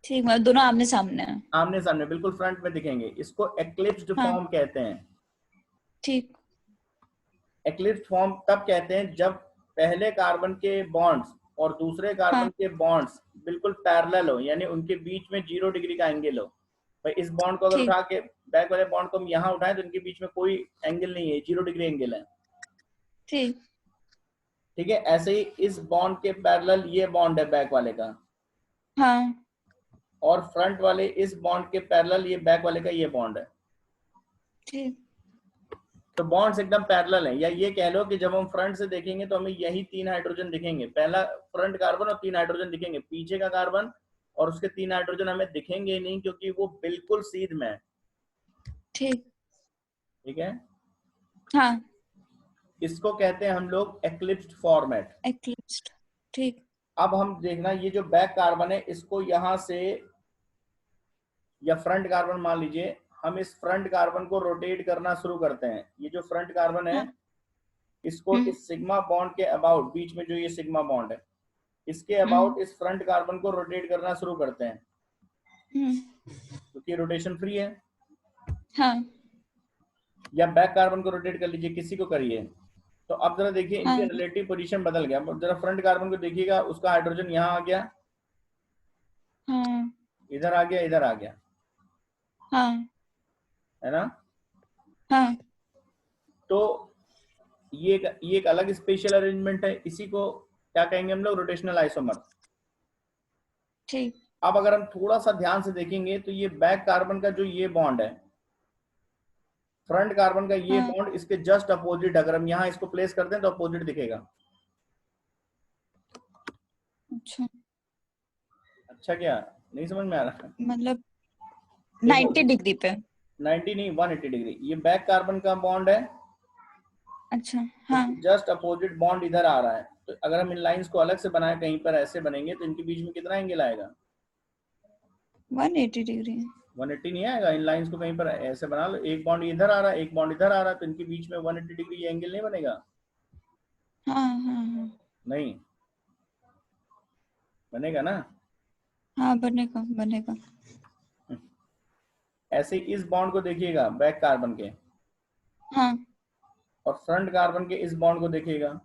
ठीक, मतलब दोनों आमने सामने हैं। आमने सामने बिल्कुल फ्रंट में दिखेंगे। इसको एक्लिप्स्ड हाँ। फॉर्म कहते हैं। ठीक। एक्लिप्स्ड फॉर्म तब कहते हैं जब पहले कार्बन के बॉन्ड्स और दूसरे कार्बन हाँ। के बॉन्ड्स बिल्कुल पैरेलल हो, यानी उनके बीच में 0 डिग्री का एंगल हो। भाई इस बॉन्ड को अगर ठीक। उठा के बैक वाले बॉन्ड को हम यहाँ उठाएं तो इनके बीच में कोई एंगल नहीं है, 0 डिग्री एंगल है। ठीक। ठीक है। ऐसे ही इस बॉन्ड के पैरेलल ये बॉन्ड है बैक वाले का, हाँ। और फ्रंट वाले इस बॉन्ड के पैरेलल ये बैक वाले का ये बॉन्ड है। ठीक। तो बॉन्ड्स एकदम पैरेलल हैं। या ये कह लो कि जब हम फ्रंट से देखेंगे तो हमें यही 3 हाइड्रोजन दिखेंगे, पहला फ्रंट कार्बन और 3 हाइड्रोजन दिखेंगे, पीछे का कार्बन और उसके 3 हाइड्रोजन हमें दिखेंगे ही नहीं क्योंकि वो बिल्कुल सीध में है। ठीक। ठीक है। हाँ। इसको कहते हैं हम लोग एक्लिप्स्ड फॉर्मेट। एक्लिप्स्ड। ठीक। अब हम देखना ये जो बैक कार्बन है इसको यहां से, या फ्रंट कार्बन मान लीजिए, हम इस फ्रंट कार्बन को रोटेट करना शुरू करते हैं। ये जो फ्रंट कार्बन है हाँ। इसको इस सिग्मा बॉन्ड के अबाउट, बीच में जो ये सिग्मा बॉन्ड है इसके अबाउट इस फ्रंट कार्बन को रोटेट करना शुरू करते हैं क्योंकि रोटेशन फ्री है। हाँ। या बैक कार्बन को रोटेट कर लीजिए, किसी को करिए। तो अब जरा देखिए इनकी हाँ। रिलेटिव पोजीशन बदल गया। जरा फ्रंट कार्बन को देखिएगा, उसका हाइड्रोजन यहाँ आ गया, हाँ। इधर आ गया, इधर आ गया, हाँ। है ना। हाँ। तो ये एक अलग स्पेशल अरेंजमेंट है। इसी को क्या कहेंगे हम लोग, रोटेशनल आइसोमर। ठीक। अब अगर हम थोड़ा सा ध्यान से देखेंगे तो ये बैक कार्बन का जो ये बॉन्ड है, फ्रंट कार्बन का ये हाँ। बॉन्ड इसके जस्ट अपोजिट, अगर हम यहाँ इसको प्लेस करते हैं तो अपोजिट दिखेगा। अच्छा। अच्छा, क्या नहीं समझ में आ रहा? मतलब देखो, 90 डिग्री पे। 90 नहीं, 180 डिग्री। ये बैक कार्बन का बॉन्ड है, अच्छा। हाँ। जस्ट अपोजिट बॉन्ड इधर आ रहा है। तो अगर हम इन लाइंस को अलग से बनाए, कहीं पर ऐसे बनेंगे तो इनके बीच में कितना एंगल आएगा? 180 डिग्री। 180 नहीं आएगा। इन लाइंस को कहीं पर ऐसे बना लो, एक बॉन्ड इधर आ रहा है, एक बॉन्ड इधर आ रहा है, तो इनके बीच में 180 डिग्री एंगल नहीं बनेगा। हाँ। हाँ। हाँ। नहीं बनेगा ना। हाँ, बनेगा बनेगा। ऐसे इस बॉन्ड को देखिएगा बैक कार्बन के, हाँ। और फ्रंट कार्बन के इस बॉन्ड को देखिएगा।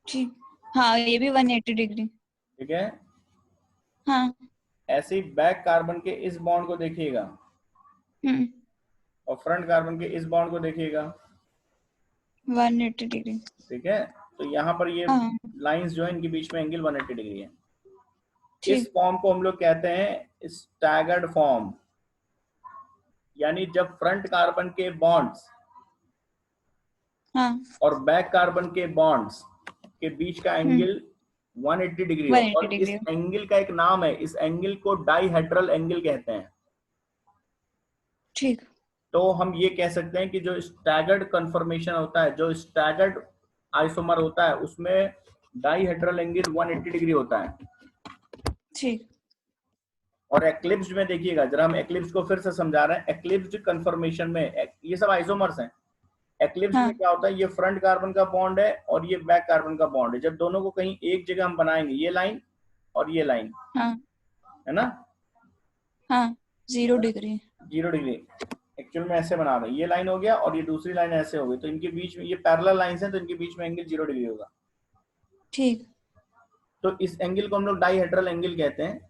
ठीक। हाँ, ये भी 180 डिग्री। ठीक है। हाँ। ऐसे ही बैक कार्बन के इस बॉन्ड को देखिएगा और फ्रंट कार्बन के इस बॉन्ड को देखिएगा। 180 डिग्री। ठीक है। तो यहाँ पर ये हाँ। लाइंस जो है इनके बीच में एंगल 180 डिग्री है। इस ठीक। फॉर्म को हम लोग कहते हैं स्टैगर्ड फॉर्म। यानी जब फ्रंट कार्बन के बॉन्ड्स हाँ। और बैक कार्बन के बॉन्ड्स के बीच का एंगल 180 डिग्री हो, 180 और इस डिग्री। एंगल का एक नाम है, इस एंगल को डाइहेड्रल एंगल कहते हैं। ठीक। तो हम ये कह सकते हैं कि जो स्टैगर्ड कन्फर्मेशन होता है, जो स्टैगर्ड आइसोमर होता है, उसमें डाइहेड्रल एंगल 180 डिग्री होता है। ठीक। और एक्लिप्स्ड में देखिएगा, जरा हम एक्लिप्स को फिर से समझा रहे हैं। एक्लिप्स्ड कन्फर्मेशन में ये सब आइसोमर्स हैं। एक्लिप्स हाँ। में क्या होता है, ये फ्रंट कार्बन का बॉन्ड है और ये बैक कार्बन का बॉन्ड है। जब दोनों को कहीं एक जगह हम बनाएंगे, ये लाइन और ये लाइन, हाँ। है ना। हाँ, 0 डिग्री। 0 डिग्री एक्चुअल में ऐसे बना रहे हैं। ये लाइन हो गया और ये दूसरी लाइन ऐसे हो गई, तो इनके बीच में ये पैरेलल लाइंस हैं, तो इनके बीच में एंगल 0 डिग्री होगा। ठीक। तो इस एंगल को हम लोग डाइहेड्रल एंगल कहते हैं।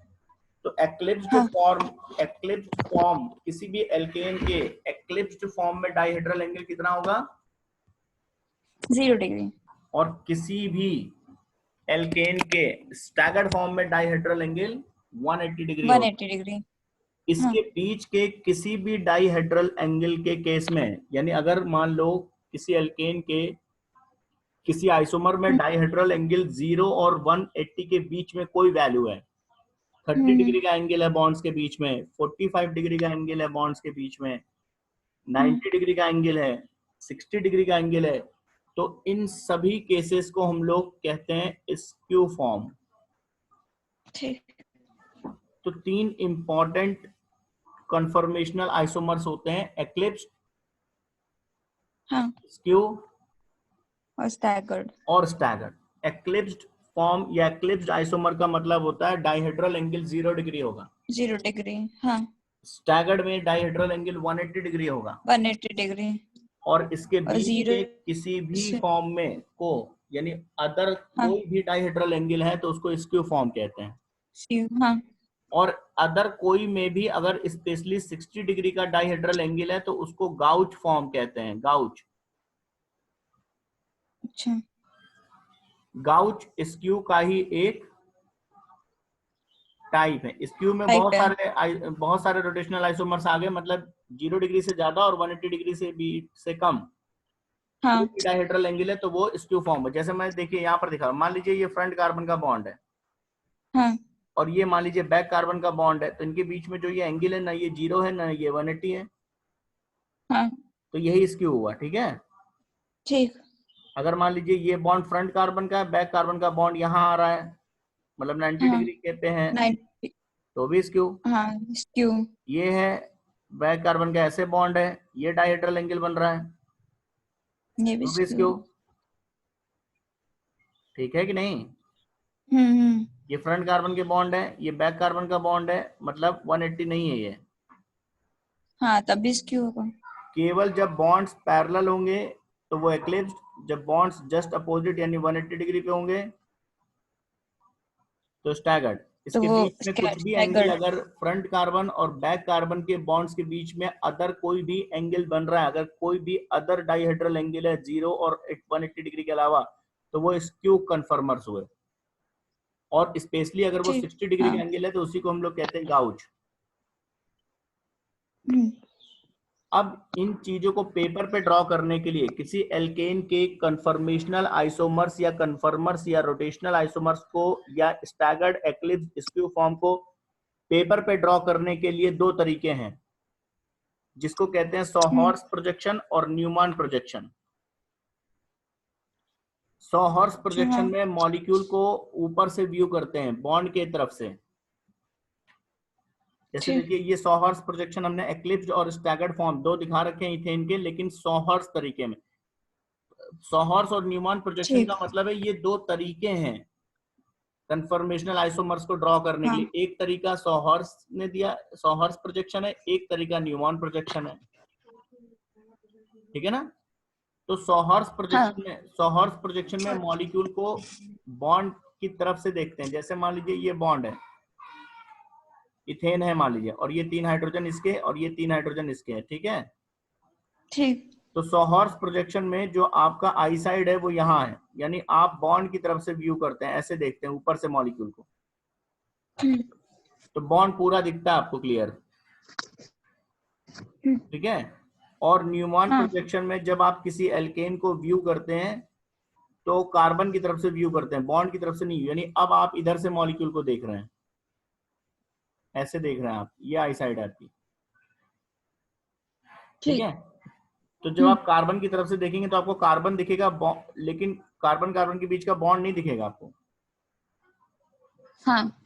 तो एक्लिप्स्ड हाँ। फॉर्म किसी भी एल्केन के एक्लिप्स्ड फॉर्म में डाइहेड्रल एंगल कितना होगा? 0 डिग्री। और किसी भी एल्केन के स्टैगर्ड फॉर्म में डाइहेड्रल एंगल 180 डिग्री होगा। 180 डिग्री। इसके बीच के किसी भी डाइहेड्रल एंगल के केस में, यानी अगर मान लो किसी एल्केन के किसी आइसोमर में डाइहेड्रल एंगल 0 और 180 के बीच में कोई वैल्यू है, 30 डिग्री का एंगल है बॉन्ड्स के बीच में, 45 डिग्री का एंगल है बॉन्ड्स के बीच में, 90 डिग्री का एंगल है, 60 डिग्री का एंगल है, तो इन सभी केसेस को हम लोग कहते हैं स्क्यू फॉर्म। ठीक। तो 3 इंपॉर्टेंट कन्फर्मेशनल आइसोमर्स होते हैं, एक्लिप्स्ड, हाँ, स्क्यू और स्टैगर्ड। और स्टैगर्ड। एक्लिप्स्ड फॉर्म या एक्लिप्स्ड आइसोमर का मतलब होता है डाइहेड्रल एंगल 0 डिग्री होगा। 0 डिग्री। हाँ। स्टैगर्ड में डाइहेड्रल एंगल 180 डिग्री होगा। 180 डिग्री। और इसके और बीच 0 के किसी भी फॉर्म में को, यानी अदर हाँ, कोई भी डाइहेड्रल एंगल है तो उसको स्क्यू फॉर्म कहते हैं। स्क्यू। हाँ। और अदर कोई में भी अगर स्पेशली 60 डिग्री का डाइहेड्रल एंगल है तो उसको गाउच फॉर्म कहते हैं, गाउच। अच्छा। गाउच स्क्यू का ही एक टाइप है। स्क्यू में टाइप है। बहुत सारे रोटेशनल आइसोमर्स आ गए, मतलब 0 डिग्री से ज्यादा और 180 डिग्री से कम हाँ। डाइहेड्रल एंगल है तो वो स्क्यू फॉर्म है। जैसे मैं देखिए यहाँ पर दिखा, मान लीजिए ये फ्रंट कार्बन का बॉन्ड है हाँ। और ये मान लीजिए बैक कार्बन का बॉन्ड है, तो इनके बीच में जो ये एंगल है ना ये 0 है ना ये 180 है, हाँ। तो यही स्क्यू हुआ। ठीक है। ठीक। अगर मान लीजिए ये बॉन्ड फ्रंट कार्बन का है, बैक कार्बन का बॉन्ड यहाँ आ रहा है, मतलब 90 हाँ। डिग्री कहते हैं, 90। तो भी स्क्यू। हाँ, स्क्यू। ये है बैक कार्बन का ऐसे बॉन्ड है, ये डाइहेड्रल एंगल बन रहा है, ये भी तो भी स्क्यू। स्क्यू। ठीक है कि नहीं। हम्म। ये फ्रंट कार्बन के बॉन्ड है, ये बैक कार्बन का बॉन्ड है, मतलब 180 नहीं है ये। हाँ, तब भी स्क्यू होगा। केवल जब बॉन्ड्स पैरेलल होंगे तो वो एक्लिप्स्ड, जब बॉन्ड्स जस्ट अपोजिट यानी 180 डिग्री पे होंगे तो स्टैगर्ड। तो इसके वो बीच में कुछ भी एंगल, स्टैगर्ड। अगर फ्रंट कार्बन और बैक कार्बन के बॉन्ड्स के बीच में अदर कोई भी एंगल बन रहा है, अगर कोई भी अदर डाइहेड्रल एंगल है 0 और 180 डिग्री के अलावा, तो वो स्क्यू कन्फर्मर्स हुए। और स्पेशली अगर वो ठीक। 60 डिग्री हाँ। का एंगल है तो उसी को हम लोग कहते हैं गाउच। अब इन चीजों को पेपर पे ड्रॉ करने के लिए किसी एल्केन के कन्फर्मेशनल आइसोमर्स या कन्फर्मर्स या रोटेशनल आइसोमर्स को या स्टैगर्ड एक्लिप्स स्क्यू फॉर्म को पेपर पे ड्रॉ करने के लिए 2 तरीके हैं, जिसको कहते हैं सॉहॉर्स प्रोजेक्शन और न्यूमैन प्रोजेक्शन। सॉहॉर्स प्रोजेक्शन हाँ। में मॉलिक्यूल को ऊपर से व्यू करते हैं बॉन्ड के तरफ से। जैसे ठीक। देखिए ये सॉहॉर्स प्रोजेक्शन हमने एक्लिप्स्ड और स्टैगर्ड फॉर्म 2 दिखा रखे हैं इथेन के, लेकिन सॉहॉर्स तरीके में। सॉहॉर्स और न्यूमैन प्रोजेक्शन ठीक। का मतलब है ये 2 तरीके हैं कन्फर्मेशनल आइसोमर्स को ड्रॉ करने के हाँ। लिए। एक तरीका सॉहॉर्स ने दिया, सॉहॉर्स प्रोजेक्शन है, एक तरीका न्यूमैन प्रोजेक्शन है। ठीक है ना। तो हाँ। सॉहॉर्स प्रोजेक्शन में मॉलिक्यूल को बॉन्ड की तरफ से देखते हैं। जैसे मान लीजिए ये बॉन्ड है, इथेन है मान लीजिए, और ये 3 हाइड्रोजन इसके और ये 3 हाइड्रोजन इसके हैं। ठीक है। ठीक। तो सॉहॉर्स प्रोजेक्शन में जो आपका आई साइड है वो यहाँ है, यानी आप बॉन्ड की तरफ से व्यू करते हैं, ऐसे देखते हैं ऊपर से मॉलिक्यूल को, तो बॉन्ड पूरा दिखता है आपको क्लियर। ठीक है। और न्यूमैन हाँ। प्रोजेक्शन में जब आप किसी एल्केन को व्यू करते हैं तो कार्बन की तरफ से व्यू करते हैं, बॉन्ड की तरफ से नहीं, यानी अब आप इधर से मॉलिक्यूल को देख रहे हैं, ऐसे देख रहे हैं आप, ये आई साइड है आपकी। ठीक है। ठीक। तो जब आप कार्बन की तरफ से देखेंगे तो आपको कार्बन दिखेगा, लेकिन कार्बन कार्बन के बीच का बॉन्ड नहीं दिखेगा आपको। हाँ।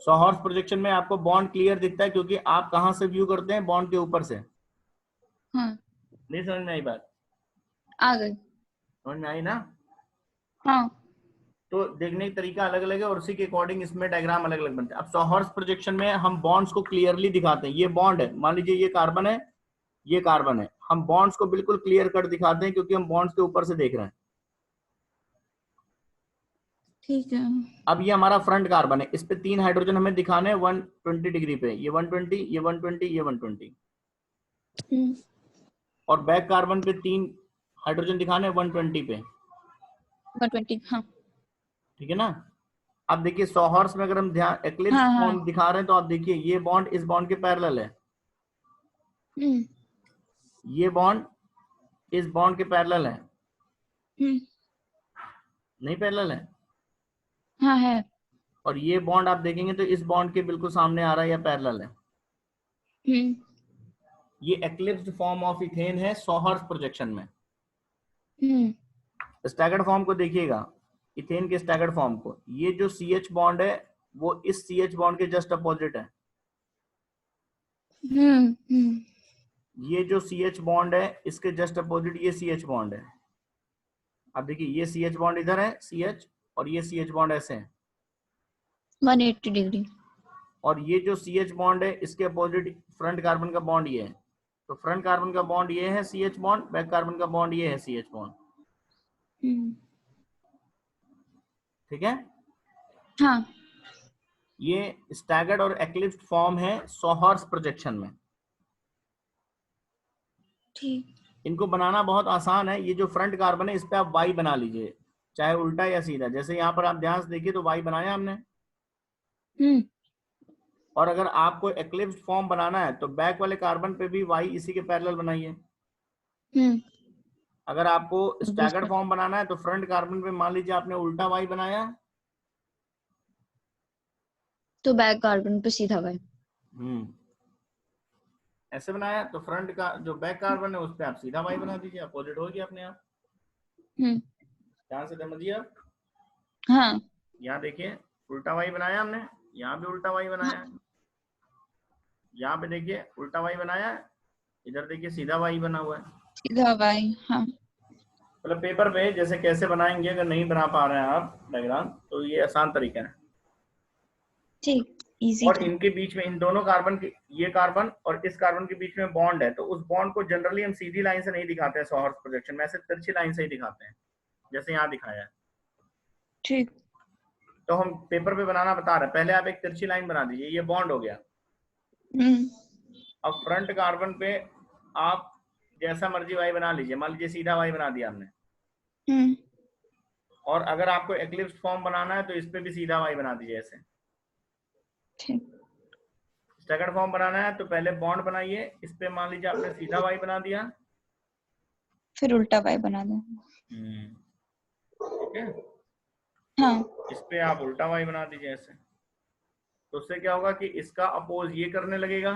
सॉहॉर्स प्रोजेक्शन में आपको बॉन्ड क्लियर दिखता है, क्योंकि आप कहां से व्यू करते हैं, बॉन्ड के ऊपर से। हाँ, नहीं समझ में आई बात? आ गई। समझ में आई ना। हाँ। तो देखने का तरीका अलग अलग है और उसी के अकॉर्डिंग इसमें डायग्राम अलग अलग बनते हैं। अब सॉहॉर्स प्रोजेक्शन में हम बॉन्ड्स को क्लियरली दिखाते हैं। ये बॉन्ड है, मान लीजिए ये कार्बन है, ये कार्बन है, हम बॉन्ड्स को बिल्कुल क्लियर कट दिखाते हैं क्योंकि हम बॉन्ड्स के ऊपर से देख रहे हैं। ठीक है। अब ये हमारा फ्रंट कार्बन है, इस पे 3 हाइड्रोजन हमें दिखाने हैं 120 डिग्री पे, ये 120, ये 120, ये 120। और बैक कार्बन पे 3 हाइड्रोजन दिखाने हैं 120 पे। 120। हाँ। ठीक है ना। अब देखिए सॉहर्स में अगर हम ध्यान एक्लिप्स हाँ, हाँ। फॉर्म दिखा रहे हैं तो आप देखिए ये बॉन्ड इस बॉन्ड के पैरेलल है, ये बॉन्ड इस बॉन्ड के पैरेलल है, नहीं पैरेलल है? हाँ है। और ये बॉन्ड आप देखेंगे तो इस बॉन्ड के बिल्कुल सामने आ रहा है या पैरेलल है। ये एक्लिप्स्ड फॉर्म ऑफ इथेन है सॉहर्स प्रोजेक्शन में। स्टैगर्ड फॉर्म को देखिएगा, इथेन के स्टैगर्ड फॉर्म को, ये जो CH बॉन्ड है वो इस CH बॉन्ड के जस्ट अपोजिट है। ये जो CH बॉन्ड है इसके जस्ट अपोजिट ये CH बॉन्ड है। अब देखिए ये CH बॉन्ड इधर है CH, और ये CH बॉन्ड ऐसे है 180 डिग्री। और ये जो CH बॉन्ड है इसके अपोजिट फ्रंट कार्बन का बॉन्ड ये है। तो फ्रंट कार्बन का बॉन्ड ये है CH बॉन्ड, बैक कार्बन का बॉन्ड ये है CH बॉन्ड। ठीक है? हाँ। ये स्टैगर्ड और एक्लिप्स्ड फॉर्म है सॉहर्स प्रोजेक्शन में। ठीक। इनको बनाना बहुत आसान है। ये जो फ्रंट कार्बन है इस पे आप Y बना लीजिए, चाहे उल्टा या सीधा। जैसे यहाँ पर आप ध्यान से देखिए तो Y बनाया हमने। और अगर आपको एक्लिप्स्ड फॉर्म बनाना है तो बैक वाले कार्बन पे भी Y इसी के पैरेलल बनाइए। अगर आपको स्टैगर्ड फॉर्म बनाना है तो फ्रंट कार्बन पे मान लीजिए आपने उल्टा Y बनाया तो बैक कार्बन पे सीधा Y। ऐसे बनाया तो फ्रंट का जो बैक कार्बन है उस पे आप सीधा Y बना दीजिए, अपोजिट हो गया अपने आप। ध्यान से समझिए आप। हाँ। यहाँ देखिए उल्टा Y बनाया हमने, यहाँ भी उल्टा Y बनाया, यहाँ पे देखिए उल्टा Y बनाया, इधर देखिए सीधा Y बना हुआ है, सीधा Y। हाँ। मतलब पेपर पे जैसे कैसे बनाएंगे, अगर नहीं बना पा रहे हैं आप डायग्राम तो ये आसान तरीका है। ठीक, इजी और था। इनके बीच में इन दोनों कार्बन के, ये कार्बन और इस कार्बन के बीच में बॉन्ड है, तो उस बॉन्ड को जनरली हम सीधी लाइन से नहीं दिखाते हैं सॉहर्स प्रोजेक्शन में, ऐसे तिरछी लाइन से ही दिखाते हैं जैसे यहाँ दिखाया है। ठीक। तो हम पेपर पे बनाना बता रहे हैं। पहले आप एक तिरछी लाइन बना दीजिए, ये बॉन्ड हो गया। अब फ्रंट कार्बन पे आप जैसा मर्जी Y बना लीजिए, मान लीजिए सीधा Y बना दिया हमने। और अगर आपको एक्लिप्स फॉर्म बनाना है तो इस पे भी सीधा Y बना दीजिए ऐसे। स्टैगर्ड फॉर्म बनाना है तो पहले बॉन्ड बनाइए, इस पे मान लीजिए आपने सीधा Y बना दिया, फिर उल्टा Y बना दो। ठीक है? हाँ। इस पे आप उल्टा Y बना दीजिए ऐसे। तो उससे क्या होगा कि इसका अपोज ये करने लगेगा,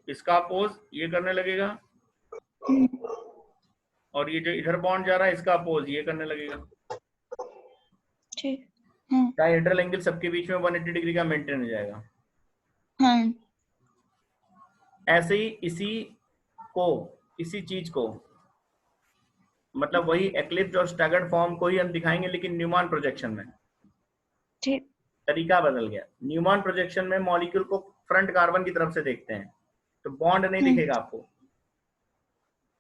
इसका अपोज ये करने लगेगा, और ये जो इधर बॉन्ड जा रहा है इसका अपोज ये करने लगेगा। ठीक। डायहेड्रल एंगल सबके बीच में 180 डिग्री का मेंटेन हो जाएगा। हाँ। ऐसे ही इसी चीज को मतलब वही एक्लिप्स और स्टैगर्ड फॉर्म को ही हम दिखाएंगे, लेकिन न्यूमैन प्रोजेक्शन में। ठीक। तरीका बदल गया। न्यूमैन प्रोजेक्शन में मॉलिक्यूल को फ्रंट कार्बन की तरफ से देखते हैं तो बॉन्ड नहीं दिखेगा आपको।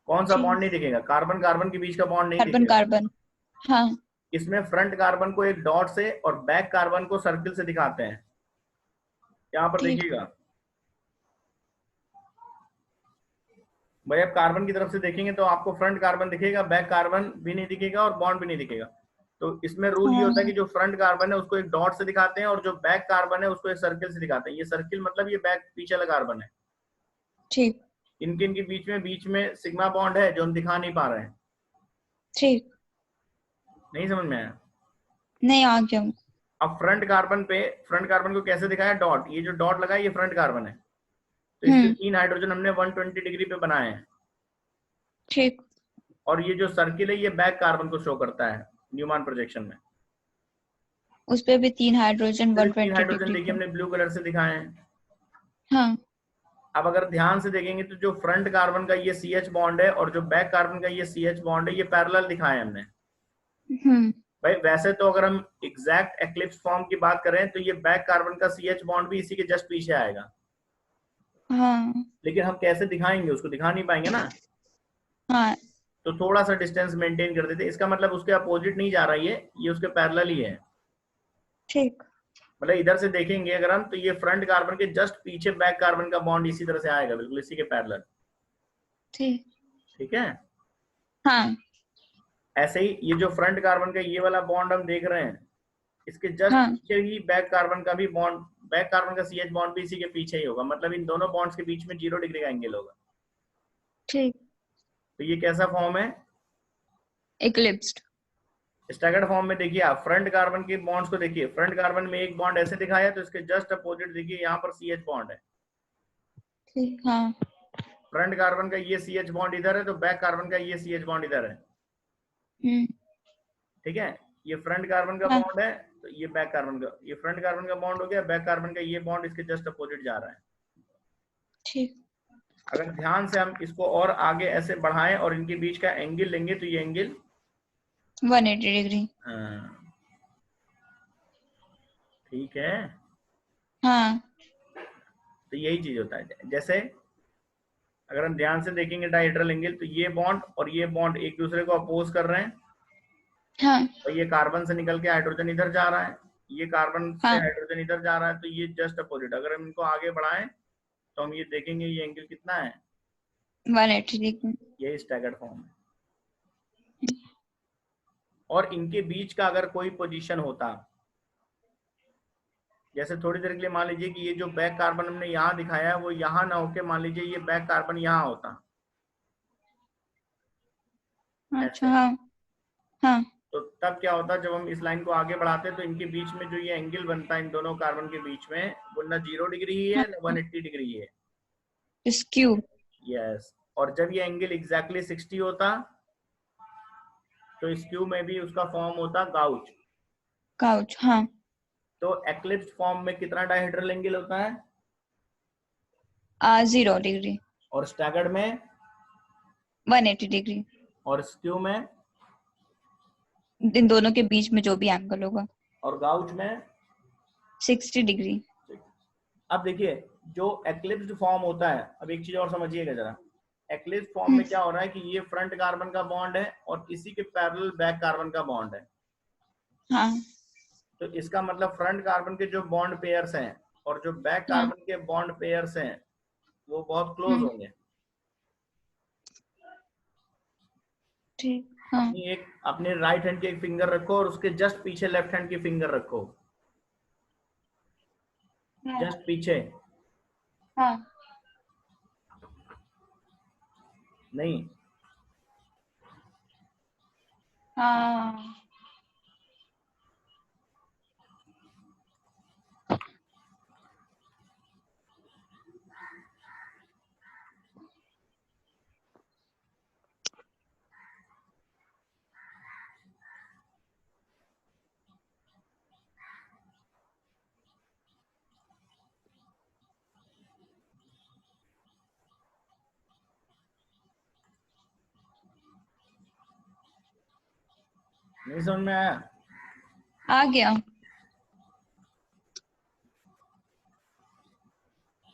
कौन सा बॉन्ड नहीं दिखेगा? कार्बन कार्बन के बीच का बॉन्ड नहीं कार्बन दिखेगा। कार्बन। हाँ। इसमें फ्रंट कार्बन को एक डॉट से और बैक कार्बन को सर्किल से दिखाते हैं। यहाँ पर देखिएगा भाई, आप कार्बन की तरफ से देखेंगे तो आपको फ्रंट कार्बन दिखेगा, बैक कार्बन भी नहीं दिखेगा और बॉन्ड भी नहीं दिखेगा। तो इसमें रूल ये होता है कि जो फ्रंट कार्बन है उसको एक डॉट से दिखाते हैं और जो बैक कार्बन है उसको एक सर्किल से दिखाते हैं। ये सर्किल मतलब ये बैक पीछे वाला कार्बन है। ठीक। इनके बीच में सिग्मा बॉन्ड है जो हम दिखा नहीं पा रहे हैं। ठीक। नहीं समझ में आया? नहीं आ गया। अब फ्रंट कार्बन को कैसे दिखाया? डॉट। ये जो डॉट लगा है ये फ्रंट कार्बन है, तो इसके 3 हाइड्रोजन हमने 120 डिग्री पे बनाए हैं। ठीक। और ये जो सर्किल है ये बैक कार्बन को शो करता है न्यूमैन प्रोजेक्शन में। उस पे भी 3 हाइड्रोजन 120 हाइड्रोजन डिग्री देखिए हमने ब्लू कलर से दिखाए हैं। हाँ। अब अगर ध्यान से देखेंगे तो जो फ्रंट कार्बन का ये CH बॉन्ड है और जो बैक कार्बन का ये CH बॉन्ड है ये पैरेलल दिखाए हमने। भाई वैसे तो अगर हम एग्जैक्ट एक्लिप्स फॉर्म की बात करें तो ये बैक कार्बन का CH बॉन्ड भी इसी के जस्ट पीछे आएगा। हाँ। लेकिन हम कैसे दिखाएंगे? उसको दिखा नहीं पाएंगे ना। हाँ। तो थोड़ा सा डिस्टेंस मेंटेन कर देते। इसका मतलब उसके अपोजिट नहीं जा रहा है, ये उसके पैरेलल ही है। ठीक। मतलब इधर से देखेंगे अगर हम तो ये फ्रंट कार्बन के जस्ट पीछे बैक कार्बन का बॉन्ड इसी तरह से आएगा, बिल्कुल इसी के पैरेलल। ठीक है? हाँ। ऐसे ही ये जो फ्रंट कार्बन का ये वाला बॉन्ड हम देख रहे हैं इसके जस्ट हाँ पीछे ही बैक कार्बन का भी बॉन्ड, बैक कार्बन का CH बॉन्ड भी इसी के पीछे ही होगा, मतलब इन दोनों बॉन्ड्स के बीच में 0 डिग्री का एंगल होगा। ठीक। तो ये कैसा फॉर्म है? इक्लिप्स्ड। स्टैगर्ड फॉर्म में देखिए आप फ्रंट कार्बन के बॉन्ड्स को देखिए, फ्रंट कार्बन में एक बॉन्ड ऐसे दिखाया तो इसके जस्ट अपोजिट देखिए यहाँ पर CH बॉन्ड है। ठीक। हाँ। फ्रंट कार्बन का ये CH बॉन्ड इधर है तो बैक कार्बन का ये CH बॉन्ड इधर है। ठीक है, ये फ्रंट कार्बन का हाँ बॉन्ड है तो ये बैक कार्बन का, ये फ्रंट कार्बन का बॉन्ड हो गया, बैक कार्बन का ये बॉन्ड इसके जस्ट अपोजिट जा रहा है। ठीक। अगर ध्यान से हम इसको और आगे ऐसे बढ़ाएं और इनके बीच का एंगल लेंगे तो ये एंगल 180 डिग्री। ठीक है। हाँ। तो यही चीज होता है, जैसे अगर हम ध्यान से देखेंगे डायहेड्रल एंगल तो ये बॉन्ड और ये बॉन्ड एक दूसरे को अपोज कर रहे हैं। हाँ। और ये कार्बन से निकल के हाइड्रोजन इधर जा रहा है, ये कार्बन से हाँ। हाइड्रोजन इधर जा रहा है, तो ये जस्ट अपोजिट। अगर हम इनको आगे बढ़ाएं तो हम ये देखेंगे ये एंगल कितना है, 180 डिग्री। ये स्टैगर्ड फॉर्म है। और इनके बीच का अगर कोई पोजीशन होता, जैसे थोड़ी देर के लिए मान लीजिए कि ये जो बैक कार्बन हमने यहाँ दिखाया है वो यहाँ ना होके मान लीजिए ये बैक कार्बन यहाँ होता। अच्छा। हाँ। हाँ। तो तब क्या होता, जब हम इस लाइन को आगे बढ़ाते हैं तो इनके बीच में जो ये एंगल बनता है इन दोनों कार्बन के बीच में, वो ना 0 डिग्री ही है ना 180 डिग्री है। स्क्यू। यस। और जब ये एंगल एग्जैक्टली 60 होता तो स्क्यू में भी उसका फॉर्म होता गाउच। काउच। हाँ। तो एक्लिप्स फॉर्म में कितना डायहेड्रल एंगल होता है? 0 डिग्री। और स्टैगर्ड में 180 डिग्री। और स्क्यू में इन दोनों के बीच में जो भी एंगल होगा। और गाउच में 60 डिग्री। अब देखिए जो एक्लिप्स्ड फॉर्म होता है, अब एक चीज और समझिएगा जरा, एक्लिप्स फॉर्म में क्या हो रहा है कि ये फ्रंट कार्बन का बॉन्ड है और इसी के पैरेलल बैक कार्बन का बॉन्ड है। हाँ। तो इसका मतलब फ्रंट कार्बन के जो बॉन्ड पेयर्स हैं और जो बैक कार्बन के बॉन्ड पेयर्स हैं वो बहुत क्लोज होंगे। ठीक। हाँ। अपने राइट हैंड की एक फिंगर रखो और उसके जस्ट पीछे लेफ्ट हैंड की फिंगर रखो, जस्ट पीछे। हाँ। नहीं, हाँ। नहीं समझ में आया? आ गया।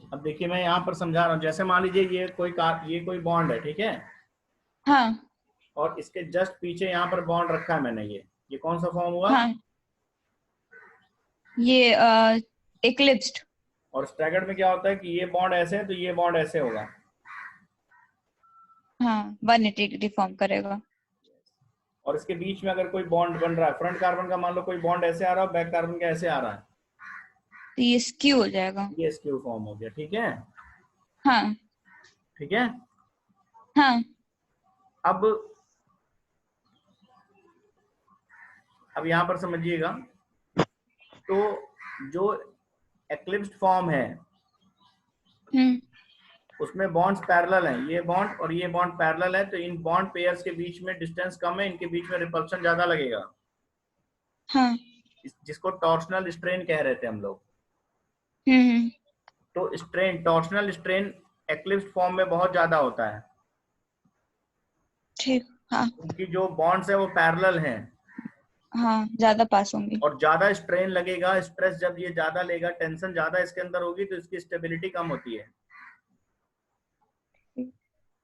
अब देखिए मैं यहाँ पर समझा रहा हूँ, जैसे मान लीजिए ये कोई बॉन्ड है, ठीक है, हाँ। और इसके जस्ट पीछे यहाँ पर बॉन्ड रखा है मैंने, ये कौन सा फॉर्म हुआ? हाँ। ये इक्लिप्स्ड। और स्टैगर्ड में क्या होता है कि ये बॉन्ड ऐसे है तो ये बॉन्ड ऐसे होगा। हाँ, 180 डिग्री फॉर्म करेगा। और इसके बीच में अगर कोई बॉन्ड बन रहा है, फ्रंट कार्बन का मान लो कोई बॉन्ड ऐसे आ रहा है, बैक कार्बन का ऐसे आ रहा है, तो ये स्क्यू हो जाएगा। ये स्क्यू फॉर्म हो गया। ठीक है, हाँ। ठीक है। हाँ। अब यहाँ पर समझिएगा, तो जो एक्लिप्स्ड फॉर्म है उसमें बॉन्ड्स पैरेलल हैं, ये बॉन्ड और ये बॉन्ड पैरेलल है, तो इन बॉन्ड पेयर्स के बीच में डिस्टेंस कम है, इनके बीच में रिपल्शन ज्यादा लगेगा। हाँ। जिसको टॉर्शनल स्ट्रेन कह रहे थे हम लोग। तो strain, torsional strain eclipsed form में बहुत ज्यादा होता है। ठीक। हाँ। उनकी जो बॉन्ड्स है वो पैरेलल हैं। हाँ, ज्यादा पास होंगे और ज्यादा स्ट्रेन लगेगा, स्ट्रेस जब ये ज्यादा लेगा, टेंशन ज्यादा इसके अंदर होगी, तो इसकी स्टेबिलिटी कम होती है।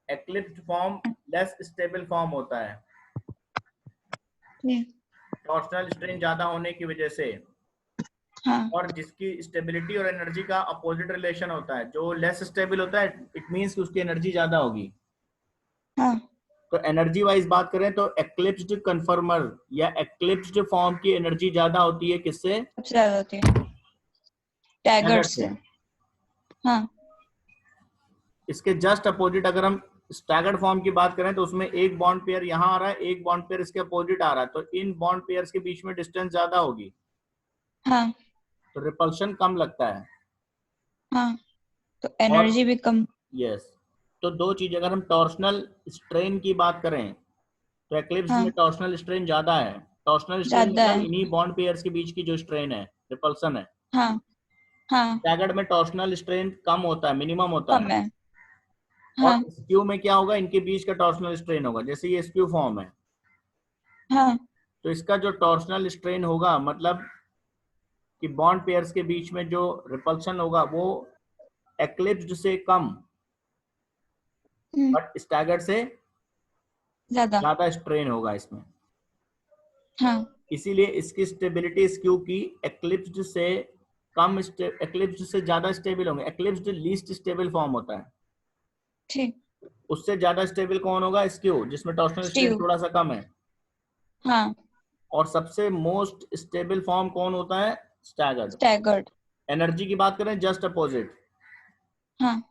एक्लिप्स्ड फॉर्म लेस स्टेबल फॉर्म होता है, टॉर्शनल स्ट्रेन ज्यादा होने की वजह से। हाँ। और जिसकी स्टेबिलिटी और एनर्जी का अपोजिट रिलेशन होता है, जो लेस स्टेबल होता है इट मींस कि उसकी एनर्जी ज्यादा होगी। हाँ। तो एनर्जी वाइज बात करें तो एक्लिप्स्ड कन्फर्मर या एक्लिप्स्ड फॉर्म की एनर्जी ज्यादा होती है किससे? सबसे ज्यादा होती है स्टैगर्ड से। हाँ इसके जस्ट अपोजिट अगर हम स्टैगर्ड फॉर्म की बात करें तो उसमें एक बॉन्ड पेयर यहाँ आ रहा है, एक बॉन्ड पेयर इसके अपोजिट आ रहा है, तो इन बॉन्ड पेयर्स के बीच में डिस्टेंस ज्यादा होगी, हाँ तो रिपल्शन कम लगता है। हाँ, तो एनर्जी भी कम। यस, तो दो चीज, अगर हम टॉर्शनल स्ट्रेन की बात करें तो एक्लिप्स हाँ में टॉर्शनल स्ट्रेन ज्यादा है। टॉर्शनल स्ट्रेन ज्यादा मतलब है। इन्हीं बॉन्ड पेयर्स के बीच की जो स्ट्रेन है, रिपल्सन है। हाँ हाँ स्टैगर्ड में टॉर्शनल स्ट्रेन कम होता है, मिनिमम होता कम है। है। और हाँ स्क्यू में क्या होगा, इनके बीच का टॉर्शनल स्ट्रेन होगा, जैसे ये स्क्यू फॉर्म है हाँ तो इसका जो टॉर्शनल स्ट्रेन होगा मतलब कि बॉन्ड पेयर्स के बीच में जो रिपल्शन होगा वो एक्लिप्स्ड से कम, बट स्टैगर्ड से ज्यादा। ज्यादा स्ट्रेन होगा इसमें। हाँ इसीलिए इसकी स्टेबिलिटी स्क्यू की एक्लिप्स्ड से कम, एक्लिप्स्ड से ज्यादा स्टेबल होंगे। एक्लिप्स्ड लीस्ट स्टेबल फॉर्म होता है, ठीक। उससे ज्यादा स्टेबल कौन होगा? स्क्यू, जिसमें टॉर्शनल स्ट्रेन स्टीव। थोड़ा सा कम है। हाँ और सबसे मोस्ट स्टेबल फॉर्म कौन होता है? स्टैगर्ड। स्टैगर्ड। एनर्जी की बात करें जस्ट अपोजिट, हाँ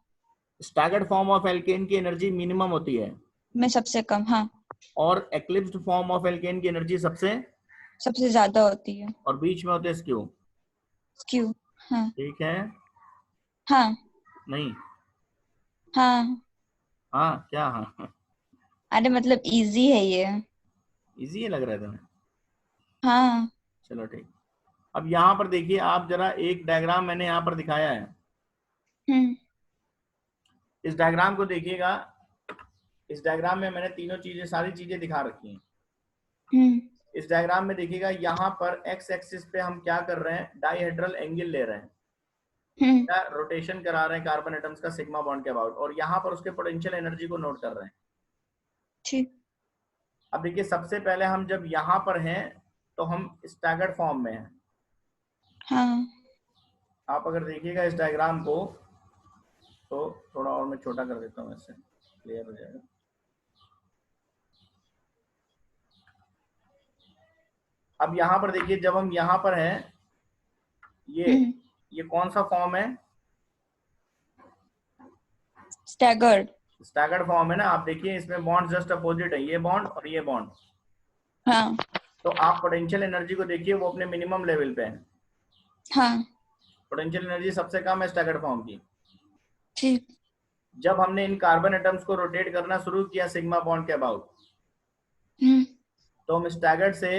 स्टैगर्ड फॉर्म ऑफ एल्केन की एनर्जी मिनिमम होती है में सबसे कम। हाँ और एक्लिप्स्ड फॉर्म ऑफ एल्केन की एनर्जी सबसे, सबसे ज्यादा होती है। और बीच में होते हैं स्क्यू। स्क्यू। हाँ ठीक है? हाँ नहीं? हाँ। हाँ क्या? हाँ, अरे मतलब इजी है ये। इजी है लग रहा है तुम्हें? हाँ। चलो ठीक। अब यहाँ पर देखिए, आप जरा एक डायग्राम मैंने यहाँ पर दिखाया है, हम्म इस डायग्राम को देखिएगा। इस डायग्राम में मैंने तीनों चीजें, सारी चीजें दिखा रखी हैं। हम्म इस डायग्राम में देखिएगा, यहाँ पर एक्स एक्सिस पे हम क्या कर रहे हैं, डाइहेड्रल एंगल ले रहे हैं, हम्म या रोटेशन करा रहे हैं कार्बन एटम्स का सिग्मा बॉन्ड के अबाउट, और यहाँ पर उसके पोटेंशियल एनर्जी को नोट कर रहे हैं। ठीक। अब देखिए, सबसे पहले हम जब यहाँ पर हैं तो हम स्टैगर्ड फॉर्म में हैं। हाँ आप अगर देखिएगा इस डायग्राम को, तो थोड़ा और मैं छोटा कर देता हूँ, इससे क्लियर हो जाएगा। अब यहाँ पर देखिए, जब हम यहाँ पर हैं, ये कौन सा फॉर्म है? स्टैगर्ड। स्टैगर्ड फॉर्म है ना। आप देखिए इसमें बॉन्ड जस्ट अपोजिट है, ये बॉन्ड और ये बॉन्ड। हाँ तो आप पोटेंशियल एनर्जी को देखिए, वो अपने मिनिमम लेवल पे है। हाँ पोटेंशियल एनर्जी सबसे कम है स्टैगर्ड फॉर्म की। ठीक। जब हमने इन कार्बन एटम्स को रोटेट करना शुरू किया सिग्मा बॉन्ड के अबाउट, तो हम स्टैगर्ड से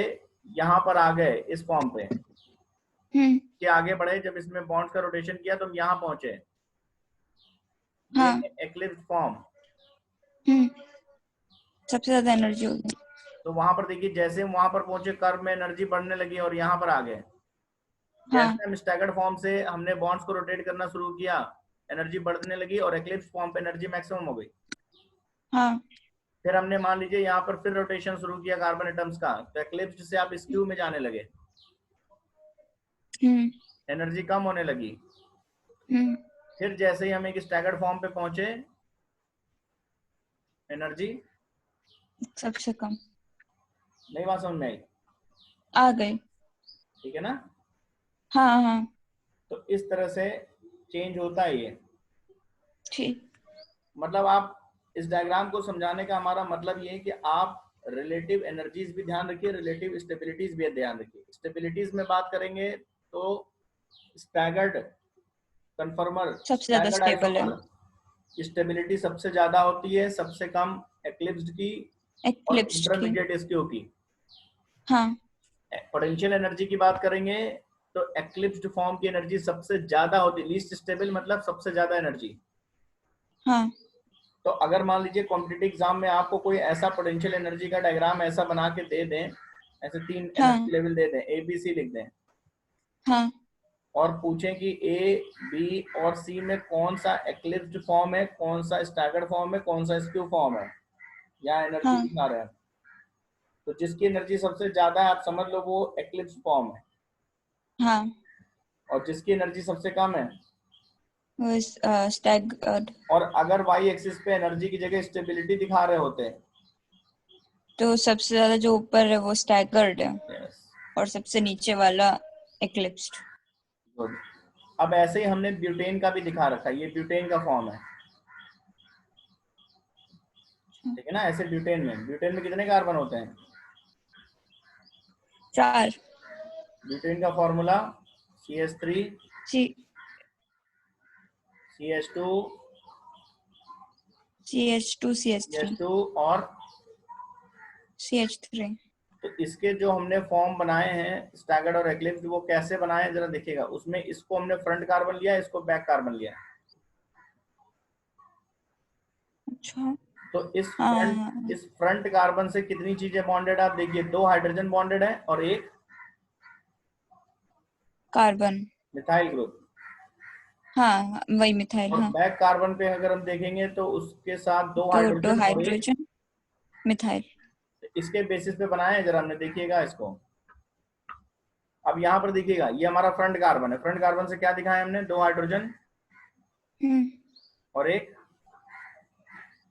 यहाँ पर आ गए इस फॉर्म पे, के आगे बढ़े। जब इसमें बॉन्ड्स का रोटेशन किया तो हम यहाँ पहुंचे, हाँ ये एक्लिप्स फॉर्म। सबसे ज्यादा एनर्जी होगी। तो वहां पर देखिए, जैसे हम वहां पर पहुंचे, कर्व में एनर्जी बढ़ने लगी और यहाँ पर आ गए। हाँ जैसे हम स्टैगर्ड फॉर्म से हमने बॉन्ड्स को रोटेट करना शुरू किया, एनर्जी बढ़ने लगी और एक्लिप्स फॉर्म पे एनर्जी मैक्सिमम हो गई। हाँ फिर हमने मान लीजिए यहाँ पर फिर रोटेशन शुरू किया कार्बन एटम्स का, तो एक्लिप्स से आप स्क्यू में जाने लगे, एनर्जी कम होने लगी। फिर जैसे ही हम एक स्टैगर्ड फॉर्म पे पहुंचे, एनर्जी सबसे कम। नहीं, बात समझ में आई? आ गई। ठीक है ना? हाँ हाँ तो इस तरह से चेंज होता है ये। ठीक। मतलब आप इस डायग्राम को समझाने का हमारा मतलब ये है कि आप रिलेटिव एनर्जीज भी ध्यान रखिए, रिलेटिव स्टेबिलिटीज भी ध्यान रखिए। स्टेबिलिटीज में बात करेंगे तो स्टैगर्ड कन्फर्मर, सबसे ज्यादा स्टैगर्ड स्टेबल है। आइसोमर स्टेबिलिटी सबसे ज्यादा होती है, सबसे कम एक्लिप्स्ड की और एक्लिप्स्ड की। इंटरमीडिएट स्क्यू की। हाँ पोटेंशियल एनर्जी की बात करेंगे तो एक्लिप्स्ड फॉर्म की एनर्जी सबसे ज्यादा होती है, लीस्ट स्टेबल मतलब सबसे ज्यादा एनर्जी। हाँ तो अगर मान लीजिए कॉम्पिटिटिव एग्जाम में आपको कोई ऐसा पोटेंशियल एनर्जी का डायग्राम ऐसा बना के दे दें, ऐसे 3 हाँ एनर्जी लेवल दे दें, ए बी सी लिख दें, हाँ और पूछें कि ए बी और सी में कौन सा एक्लिप्स्ड फॉर्म है, कौन सा स्टैगर्ड फॉर्म है, कौन सा स्क्यू फॉर्म है, या एनर्जी हाँ दिखा रहे हैं, तो जिसकी एनर्जी सबसे ज्यादा है आप समझ लो वो एक्लिप्स्ड फॉर्म है, हाँ और जिसकी एनर्जी सबसे कम है स्टैगर्ड। और अगर वाई एक्सिस पे एनर्जी की जगह स्टेबिलिटी दिखा रहे होते हैं तो सबसे ज्यादा जो ऊपर है वो स्टैगर्ड है यस, और सबसे नीचे वाला एक्लिप्स्ड। गुड। अब ऐसे ही हमने ब्यूटेन का भी दिखा रखा है, ये ब्यूटेन का फॉर्म है, ठीक है ना। ऐसे ब्यूटेन में कितने कार्बन होते हैं? 4। ब्यूटेन का फॉर्मूला CH3 सी CH2 CH2 CH3 CH2 और CH3। तो इसके जो हमने फॉर्म बनाए हैं स्टैगर्ड और एक्लिप्स, वो कैसे बनाए हैं जरा देखिएगा। उसमें इसको हमने फ्रंट कार्बन लिया, इसको बैक कार्बन लिया। अच्छा। तो हाँ, इस फ्रंट कार्बन से कितनी चीजें बॉन्डेड आप देखिए, 2 हाइड्रोजन बॉन्डेड है और एक कार्बन। Methyl group. हाँ, वही मिथाइल। और हाँ, बैक कार्बन पे अगर हम देखेंगे तो उसके साथ 2 तो 2 हाइड्रोजन और एक, हाइड्रोजन मिथाइल। इसके बेसिस पे बनाए हैं जरा हमने, देखिएगा इसको। अब यहाँ पर देखिएगा, ये हमारा फ्रंट कार्बन है। फ्रंट कार्बन से क्या दिखाया हमने? 2 हाइड्रोजन और एक।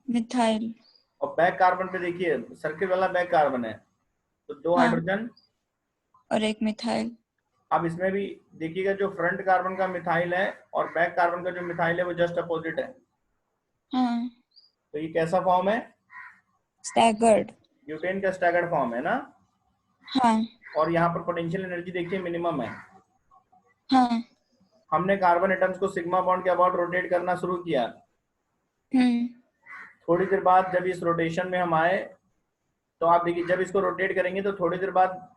मिथाइल। और बैक कार्बन पे देखिए, सर्किल वाला बैक कार्बन है, तो 2 हाँ, हाइड्रोजन। और एक मिथाइल। अब इसमें भी देखिएगा, जो फ्रंट कार्बन का मिथाइल है और बैक कार्बन का जो मिथाइल है वो जस्ट अपोजिट है। हाँ, तो ये कैसा फॉर्म है? स्टैगर्ड। ब्यूटेन का स्टैगर्ड फॉर्म है ना। हाँ, और यहाँ पर पोटेंशियल एनर्जी देखिए मिनिमम है। हाँ। हमने कार्बन एटम्स को सिग्मा बॉन्ड के अबाउट रोटेट करना शुरू किया। हम्म। थोड़ी देर बाद जब इस रोटेशन में हम आए, तो आप देखिए जब इसको रोटेट करेंगे तो थोड़ी देर बाद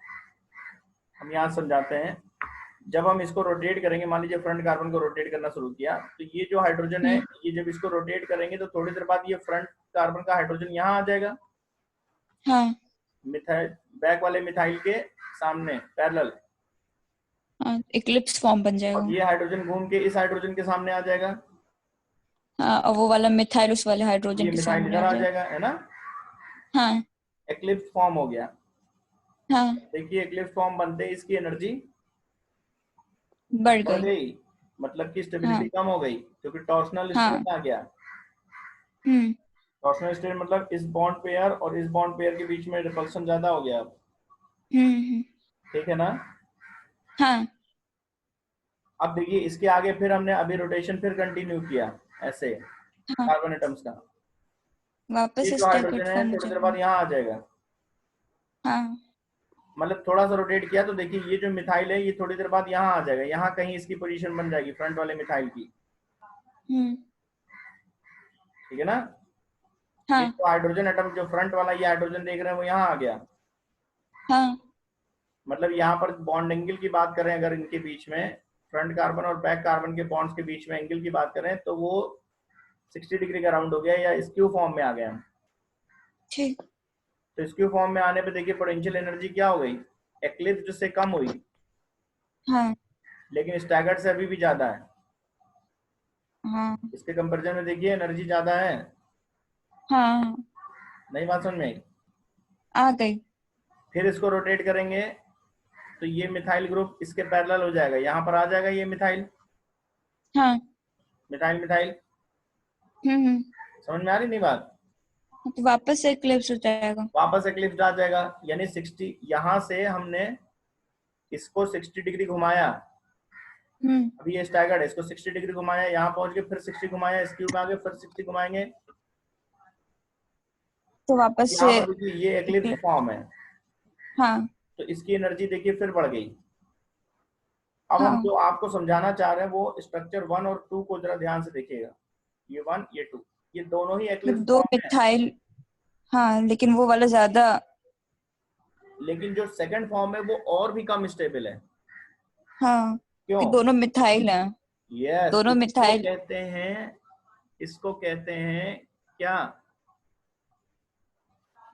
हम यहाँ समझाते हैं। जब हम इसको रोटेट करेंगे, मान लीजिए फ्रंट कार्बन को रोटेट करना शुरू किया, तो ये जो हाइड्रोजन है, ये जब इसको रोटेट करेंगे तो थोड़ी देर बाद ये फ्रंट कार्बन का हाइड्रोजन यहाँ आ जाएगा, हाँ, मिथाइल बैक वाले मिथाइल के सामने पैरेलल। हाँ, इक्लिप्स फॉर्म बन जाएगा। और ये हाइड्रोजन घूम के इस हाइड्रोजन के सामने आ जाएगा, हाँ, और वो वाला मिथाइल उस वाले ये हाइड्रोजन के मिथाइल सामने इधर आ आ जाएगा। जाएगा, है ना। हाँ, एक्लिप्स फॉर्म हो गया। हाँ, देखिए एक्लिप्स फॉर्म बनते ही इसकी एनर्जी बढ़ बढ़ गई। गई, मतलब कि स्टेबिलिटी हाँ, कम हो गई, क्योंकि टॉर्सनल हाँ। स्ट्रेन आ गया। हम्म, टॉर्सनल स्ट्रेन मतलब इस बॉन्ड पेयर और इस बॉन्ड पेयर के बीच में रिपल्शन ज्यादा हो गया अब, ठीक है ना। हाँ, अब देखिए इसके आगे फिर हमने अभी रोटेशन फिर कंटिन्यू किया ऐसे हाँ। कार्बन एटम्स का। ये वापस जो स्टैगर्ड हाइड्रोजन है फॉर्म हो थोड़ी देर जाएगा। बाद यहाँ आ जाएगा, हाँ, मतलब थोड़ा सा रोटेट किया तो देखिए ये जो मिथाइल है ये थोड़ी देर बाद यहाँ आ जाएगा, यहाँ कहीं इसकी पोजीशन बन जाएगी फ्रंट वाले मिथाइल की, हम्म, ठीक है ना। ये हाँ, जो हाइड्रोजन एटम जो फ्रंट वाला ये हाइड्रोजन देख रहे हैं वो यहाँ आ गया। हाँ, मतलब यहाँ पर बॉन्ड एंगल की बात करें अगर इनके बीच में, फ्रंट कार्बन और बैक कार्बन के बॉन्ड्स के बीच में एंगल की बात करें तो वो 60 डिग्री का राउंड हो गया, या स्क्यू फॉर्म में आ गया हम। ठीक। तो स्क्यू फॉर्म में आने पे देखिए पोटेंशियल एनर्जी क्या हो गई, एक्लिप्स से कम हुई, हाँ, लेकिन स्टैगर्ड से अभी भी ज्यादा है। हाँ, इसके कंपैरिजन में देखिए एनर्जी ज्यादा है। हाँ। नई बात समझ में आई। आ गई। फिर इसको रोटेट करेंगे तो ये मिथाइल ग्रुप इसके पैरेलल हो जाएगा, यहाँ पर आ जाएगा ये मिथाइल, हाँ। Methyl methyl. हम्म। समझ में आ रही नहीं बात? तो वापस से इक्लिप्स हो जाएगा। वापस एक्लिप्स आ जाएगा, यानी 60, यहाँ से हमने इसको 60 डिग्री घुमाया, हम्म। अभी ये स्टैगर्ड है, इसको 60 डिग्री घुमाया, यहाँ पहुंच के फिर 60 घुमाया, इस क्यूब में आगे फिर 60 घुमाएंगे। तो अब वापस यहाँ से पर देखिए ये एक्लिप्स फॉर्म है, हाँ, तो इसकी एनर्जी देखिए फिर बढ़ गई। अब हम हाँ। जो आपको समझाना चाह रहे हैं वो स्ट्रक्चर 1 और 2 को जरा ध्यान से देखिएगा। ये 1 ये 2 ये दोनों ही तो एक्लिप्स 2 फॉर्म है, मिथाइल। हाँ, लेकिन वो वाला ज्यादा। लेकिन जो सेकंड फॉर्म है वो और भी कम स्टेबल है। हाँ, क्यों? कि दोनों मिथाइल हैं। यस, दोनों मिथाइल। इसको कहते हैं क्या,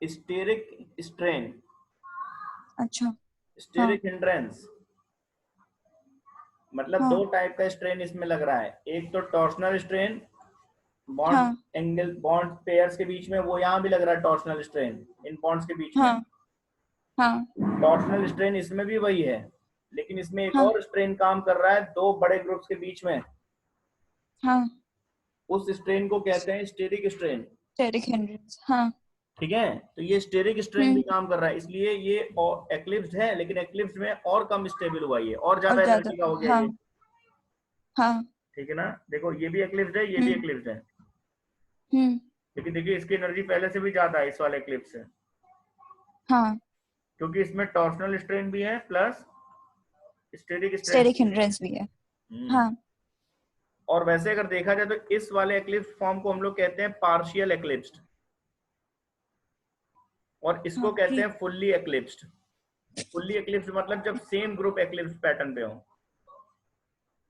स्टेरिक स्ट्रेन, अच्छा। हाँ, स्टेरिक हिंड्रेंस। मतलब हाँ, दो टाइप का स्ट्रेन इसमें लग रहा है, एक तो टॉर्सनल स्ट्रेन बॉन्ड हाँ, एंगल बॉन्ड पेयर्स के बीच में, वो यहाँ भी लग रहा है टॉर्सनल स्ट्रेन इन बॉन्ड्स के बीच में। हाँ, हाँ, टॉर्सनल स्ट्रेन इसमें भी वही है, लेकिन इसमें एक हाँ, और स्ट्रेन काम कर रहा है दो बड़े ग्रुप्स के बीच में, हाँ। उस स्ट्रेन को कहते हैं स्टेरिक स्ट्रेन। Steric hindrance. हाँ, ठीक है, तो ये स्टेरिक स्ट्रेन भी काम कर रहा है, इसलिए ये एक्लिप्स्ड है, लेकिन एक्लिप्स्ड में और कम स्टेबल हुआ ये, और ज्यादा एनर्जी का हो गया हाँ ये। हाँ ठीक है ना, देखो ये भी एक्लिप्स्ड है, ये भी एक्लिप्स्ड है, लेकिन देखिए इसकी एनर्जी पहले से भी ज्यादा है इस वाले एक्लिप्स से, हाँ क्योंकि इसमें टॉर्सनल स्ट्रेन भी है plus steric strain. Steric hindrance भी है। हाँ और वैसे अगर देखा जाए तो इस वाले एक्लिप्स फॉर्म को हम लोग कहते हैं पार्शियल एक्लिप्स्ड, और इसको कहते हैं फुल्ली एक्लिप्स्ड। फुल्ली एक्लिप्स्ड मतलब जब सेम ग्रुप एक्लिप्स पैटर्न पे हो,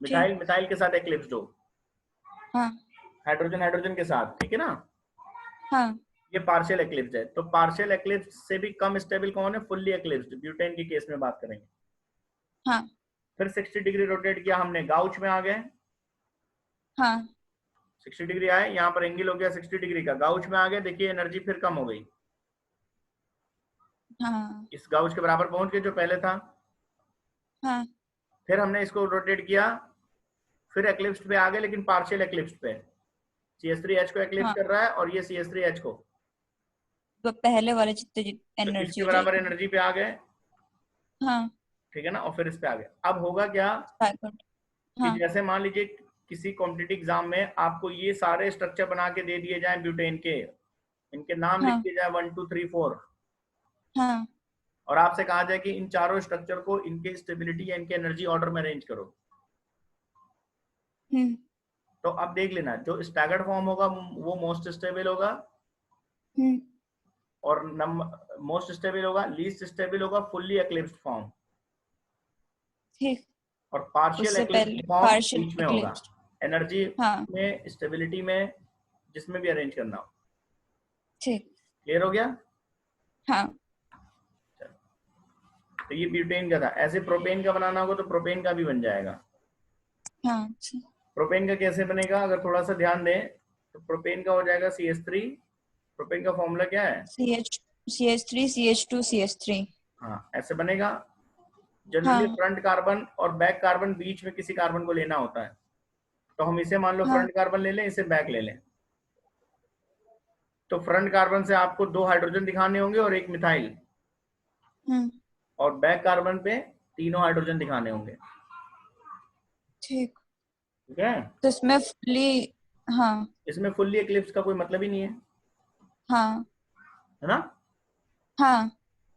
मिथाइल मिथाइल के साथ एक्लिप्स्ड हो, हाँ हाइड्रोजन हाइड्रोजन के साथ, ठीक है ना, हाँ ये पार्शियल एक्लिप्स है। तो पार्शियल एक्लिप्स से भी कम स्टेबल कौन है? फुल्ली एक्लिप्स्ड, ब्यूटेन के केस में बात करेंगे। हाँ फिर 60 डिग्री रोटेट किया हमने, गाउच में आ गए, हाँ 60 डिग्री आए, यहाँ पर एंगल हो गया 60 डिग्री का, गाउच में आ गए, देखिए एनर्जी फिर कम हो गई, हाँ इस गाउच के बराबर पहुंच गए जो पहले था। हाँ फिर हमने इसको रोटेट किया, फिर एक्लिप्स पे आ गए, लेकिन पार्शियल एक्लिप्स पे, CH3H को एक्लिप्स कर रहा है और ये CH3H को, तो पहले वाले जितने तो एनर्जी इसके हो बराबर जाएगी। एनर्जी पे आ गए, हाँ ठीक है ना, और फिर इस पे आ गए। अब होगा क्या कि हाँ जैसे मान लीजिए किसी कॉम्पिटिटिव एग्जाम में आपको ये सारे स्ट्रक्चर बना के दे दिए जाए ब्यूटेन के, इनके नाम लिख हाँ दिए जाए 1 2 3 4, हाँ और आपसे कहा जाए कि इन चारों स्ट्रक्चर को इनके स्टेबिलिटी या इनके एनर्जी ऑर्डर में अरेंज करो, तो अब देख लेना, जो स्टैगर्ड फॉर्म होगा वो मोस्ट स्टेबल होगा, और मोस्ट स्टेबल होगा, लीस्ट स्टेबल होगा फुल्ली एक्लिप्स्ड फॉर्म, ठीक। और पार्शियल उससे एक्लिप्स्ड पहले फॉर्म पार्शियल बीच में होगा, एक्लिप्स। एनर्जी हाँ में, स्टेबिलिटी में, जिसमें भी अरेंज करना हो। ठीक। क्लियर हो गया? हाँ तो ये ब्यूटेन का था। ऐसे प्रोपेन का बनाना होगा तो प्रोपेन का भी बन जाएगा। हाँ प्रोपेन का कैसे बनेगा, अगर थोड़ा सा ध्यान दें तो प्रोपेन का हो जाएगा CH3, प्रोपेन का फॉर्मूला क्या है? CH3 CH2 CH3। हाँ ऐसे बनेगा। जनरली हाँ फ्रंट कार्बन और बैक कार्बन बीच में किसी कार्बन को लेना होता है, तो हम इसे मान लो हाँ फ्रंट कार्बन ले लें, इसे बैक ले लें, तो फ्रंट कार्बन से आपको 2 हाइड्रोजन दिखाने होंगे और 1 मिथाइल, और बैक कार्बन पे तीनों हाइड्रोजन दिखाने होंगे, ठीक। ठीक है। तो इसमें फुल्ली, हाँ इसमें फुल्ली एक्लिप्स का कोई मतलब ही नहीं है, हाँ है ना हाँ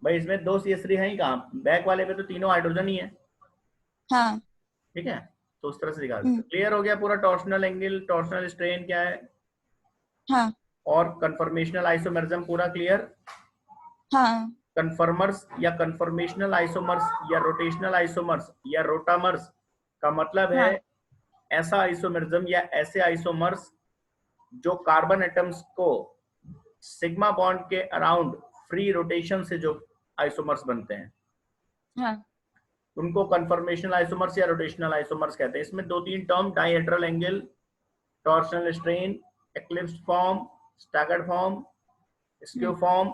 भाई, इसमें 2 CH3 है ही कहाँ, बैक वाले पे तो तीनों हाइड्रोजन ही है, हाँ ठीक है। तो उस तरह से दिखा सकते। क्लियर हो गया पूरा, टॉर्शनल एंगल, टॉर्शनल स्ट्रेन क्या है, हाँ और कन्फर्मेशनल आइसोमेरिज्म पूरा क्लियर। हाँ कन्फर्मर्स या कन्फर्मेशनल आइसोमर्स या रोटेशनल आइसोमर्स या रोटामर्स का मतलब है हाँ ऐसा आइसोमेरिज्म या ऐसे आइसोमर्स जो कार्बन एटम्स को सिग्मा बॉन्ड के अराउंड फ्री रोटेशन से जो आइसोमर्स बनते हैं, हाँ उनको कन्फर्मेशनल आइसोमर्स या रोटेशनल आइसोमर्स कहते हैं। इसमें 2-3 term, dihedral angle, torsional strain, eclipsed form, staggered form, skew form,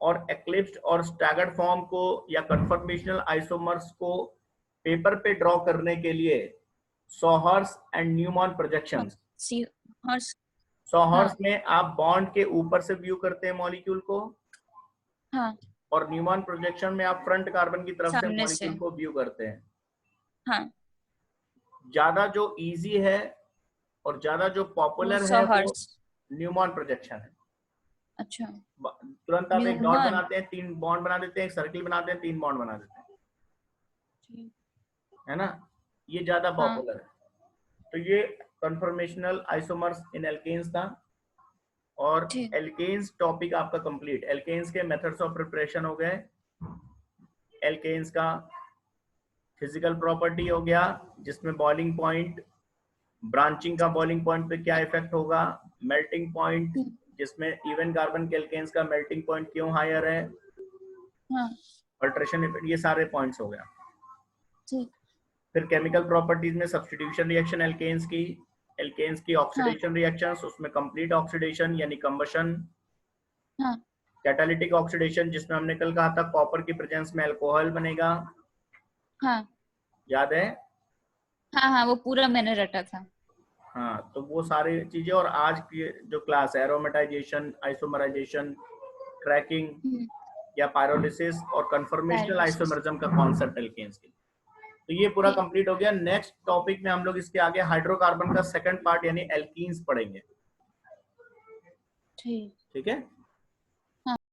और एक्लिप्स्ड और स्टैगर्ड फॉर्म को या कन्फर्मेशनल आइसोमर्स को पेपर पे ड्रॉ करने के लिए sawhorse and Newman projections. Sawhorse में आप बॉन्ड के ऊपर से व्यू करते हैं मॉलिक्यूल को, हाँ और न्यूमैन प्रोजेक्शन में आप फ्रंट कार्बन की तरफ से सामने से। मॉलिक्यूल को व्यू करते हैं। हाँ ज्यादा जो इजी है और ज्यादा जो पॉपुलर है वो न्यूमैन प्रोजेक्शन है। अच्छा, तुरंत आप एक डॉट बनाते हैं, 3 बॉन्ड बना देते हैं, एक सर्किल बनाते हैं, 3 बॉन्ड बना देते हैं, है ना, ये ज्यादा पॉपुलर है। तो ये कन्फर्मेशनल आइसोमर्स इन एल्केन्स था, और एल्केन्स टॉपिक आपका कंप्लीट। एल्केन्स के मेथड्स ऑफ प्रिपरेशन हो गए, एल्केन्स का फिजिकल प्रॉपर्टी हो गया जिसमें बॉइलिंग पॉइंट, ब्रांचिंग का बॉइलिंग पॉइंट पे क्या इफेक्ट होगा, मेल्टिंग पॉइंट जिसमें इवन कार्बन के एल्केन्स का मेल्टिंग पॉइंट क्यों हायर है, अल्ट्रेशन इफेक्ट, ये सारे पॉइंट्स हो गया। फिर केमिकल प्रॉपर्टीज में सब्स्टिट्यूशन रिएक्शन एल्केन्स की ऑक्सीडेशन रिएक्शंस, उसमें कंप्लीट ऑक्सीडेशन यानी कंबशन, कैटालिटिक ऑक्सीडेशन जिसमें हमने कल कहा था कॉपर की प्रेजेंस में अल्कोहल बनेगा, याद है? हाँ वो पूरा मैंने रटा था। हाँ, तो वो सारी चीजें। और आज की जो क्लास है, एरोमेटाइजेशन, आइसोमराइजेशन, क्रैकिंग या पायरोलिसिस और कन्फर्मेशनल आइसोमरिज्म का कॉन्सेप्ट एल्केन्स के। तो ये पूरा कंप्लीट हो गया। नेक्स्ट टॉपिक में हम लोग इसके आगे हाइड्रोकार्बन का सेकंड पार्ट यानी एल्कीन्स पढ़ेंगे। ठीक है।